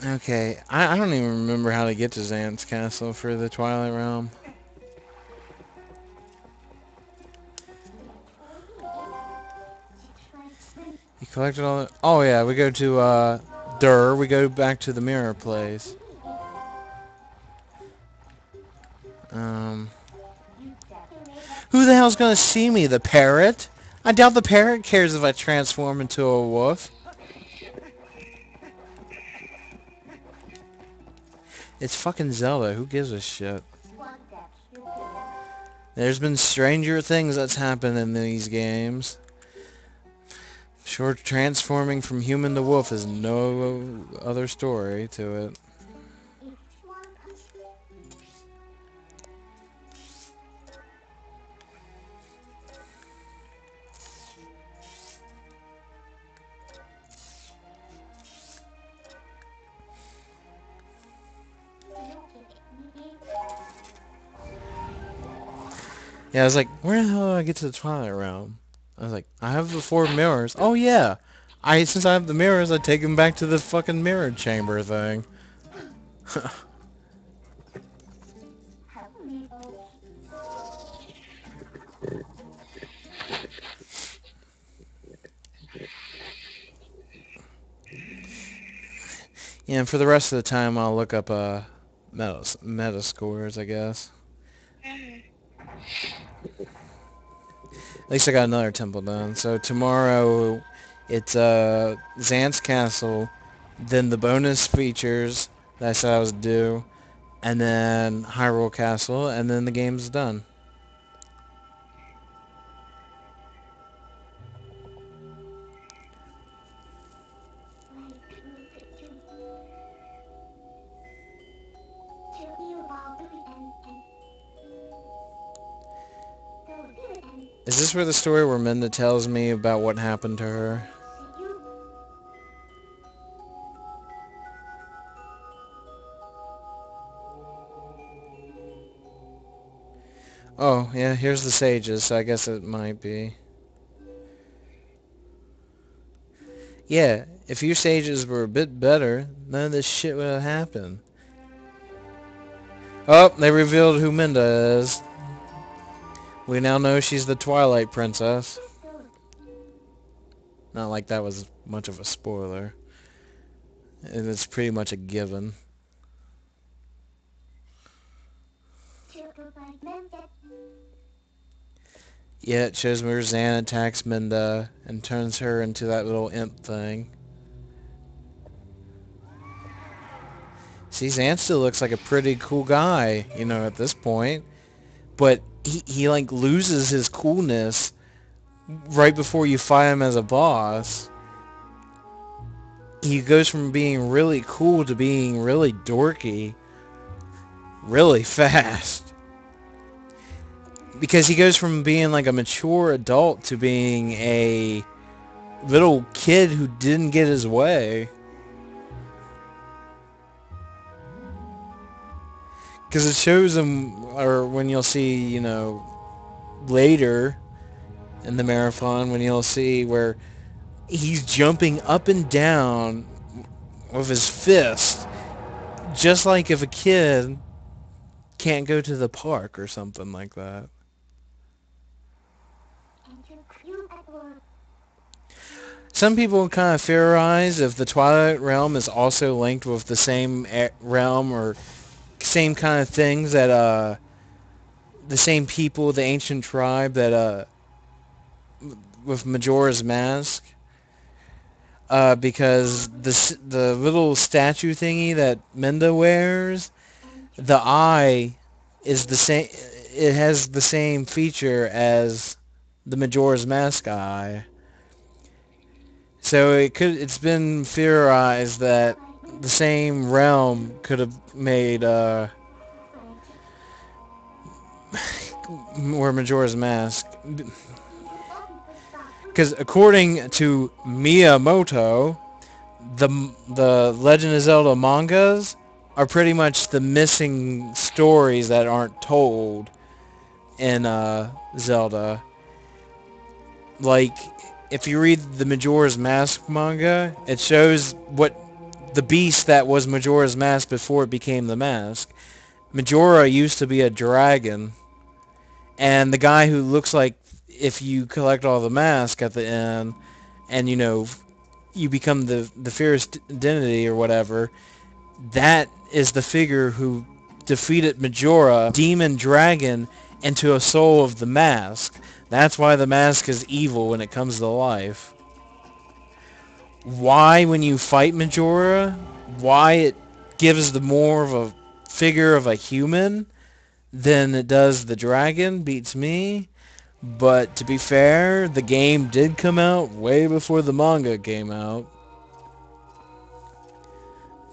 Okay, I don't even remember how to get to Zant's castle for the Twilight Realm. You collected all the... Oh yeah, we go to, we go back to the mirror place. Um... Who the hell's gonna see me? The parrot? I doubt the parrot cares if I transform into a wolf. It's fucking Zelda. Who gives a shit? There's been stranger things that's happened in these games. Sure, transforming from human to wolf is no other story to it. Yeah, I was like, where the hell do I get to the Twilight Realm? I was like, I have the 4 mirrors. Oh yeah! Since I have the mirrors, I take them back to the fucking mirror chamber thing. Yeah, and for the rest of the time, I'll look up meta scores, I guess. least I got another temple done. So tomorrow, it's Xant's Castle, then the bonus features that I said I was due, and then Hyrule Castle, and then the game's done. Is this where the story where Minda tells me about what happened to her? Oh, yeah, here's the sages, so I guess it might be. Yeah, if your sages were a bit better, none of this shit would have happened. Oh, they revealed who Minda is. We now know she's the Twilight Princess. Not like that was much of a spoiler. And it's pretty much a given. Yeah, it shows where Zan attacks Minda and turns her into that little imp thing. See, Zan still looks like a pretty cool guy, you know, at this point. But he like loses his coolness right before you fight him as a boss. He goes from being really cool to being really dorky really fast. Because he goes from being like a mature adult to being a little kid who didn't get his way. Because it shows him, or when you'll see, you know, later in the marathon, when you'll see where he's jumping up and down with his fist, just like if a kid can't go to the park or something like that. Some people kind of theorize if the Twilight Realm is also linked with the same realm or same kind of things that the same people, the ancient tribe that with Majora's Mask, because the little statue thingy that Minda wears, the eye is the same. It has the same feature as the Majora's Mask eye. So it's been theorized that the same realm could have made where Majora's Mask, because according to Miyamoto, the Legend of Zelda mangas are pretty much the missing stories that aren't told in Zelda. Like, if you read the Majora's Mask manga, it shows what the beast that was Majora's Mask before it became the mask. Majora used to be a dragon, and the guy who looks like if you collect all the masks at the end, and you know, you become the fierce identity or whatever, that is the figure who defeated Majora, demon dragon, into a soul of the mask. That's why the mask is evil when it comes to life. Why, when you fight Majora, why it gives the more of a figure of a human than it does the dragon beats me. But to be fair, the game did come out way before the manga came out.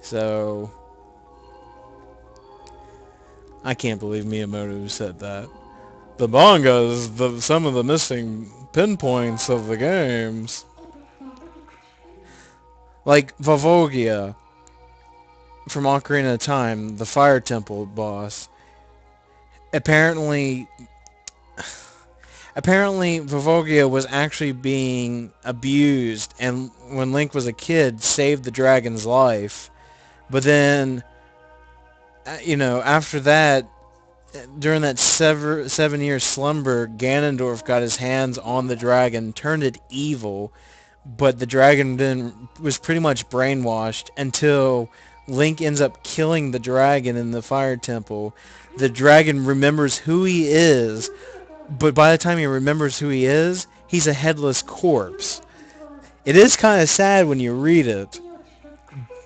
So I can't believe Miyamoto said that. The manga is some of the missing pinpoints of the games. Like Vavogia from Ocarina of Time, the Fire Temple boss. Apparently Vavogia was actually being abused, and when Link was a kid, saved the dragon's life. But then, you know, after that, during that 7-year slumber, Ganondorf got his hands on the dragon, turned it evil, but the dragon then was pretty much brainwashed until Link ends up killing the dragon in the Fire Temple. The dragon remembers who he is, but by the time he remembers who he is, he's a headless corpse. It is kind of sad when you read it,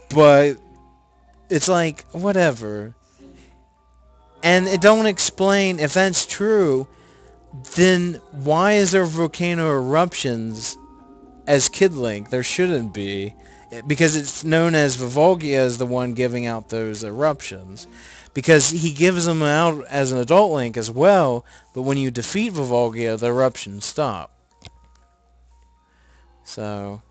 but it's like, whatever. And it don't explain, if that's true, then why is there volcano eruptions as Kid Link? There shouldn't be. Because it's known as Vivalgia as the one giving out those eruptions. Because he gives them out as an adult Link as well, but when you defeat Vivalgia, the eruptions stop. So,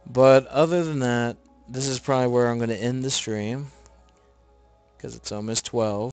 but other than that, this is probably where I'm going to end the stream, because it's almost 12.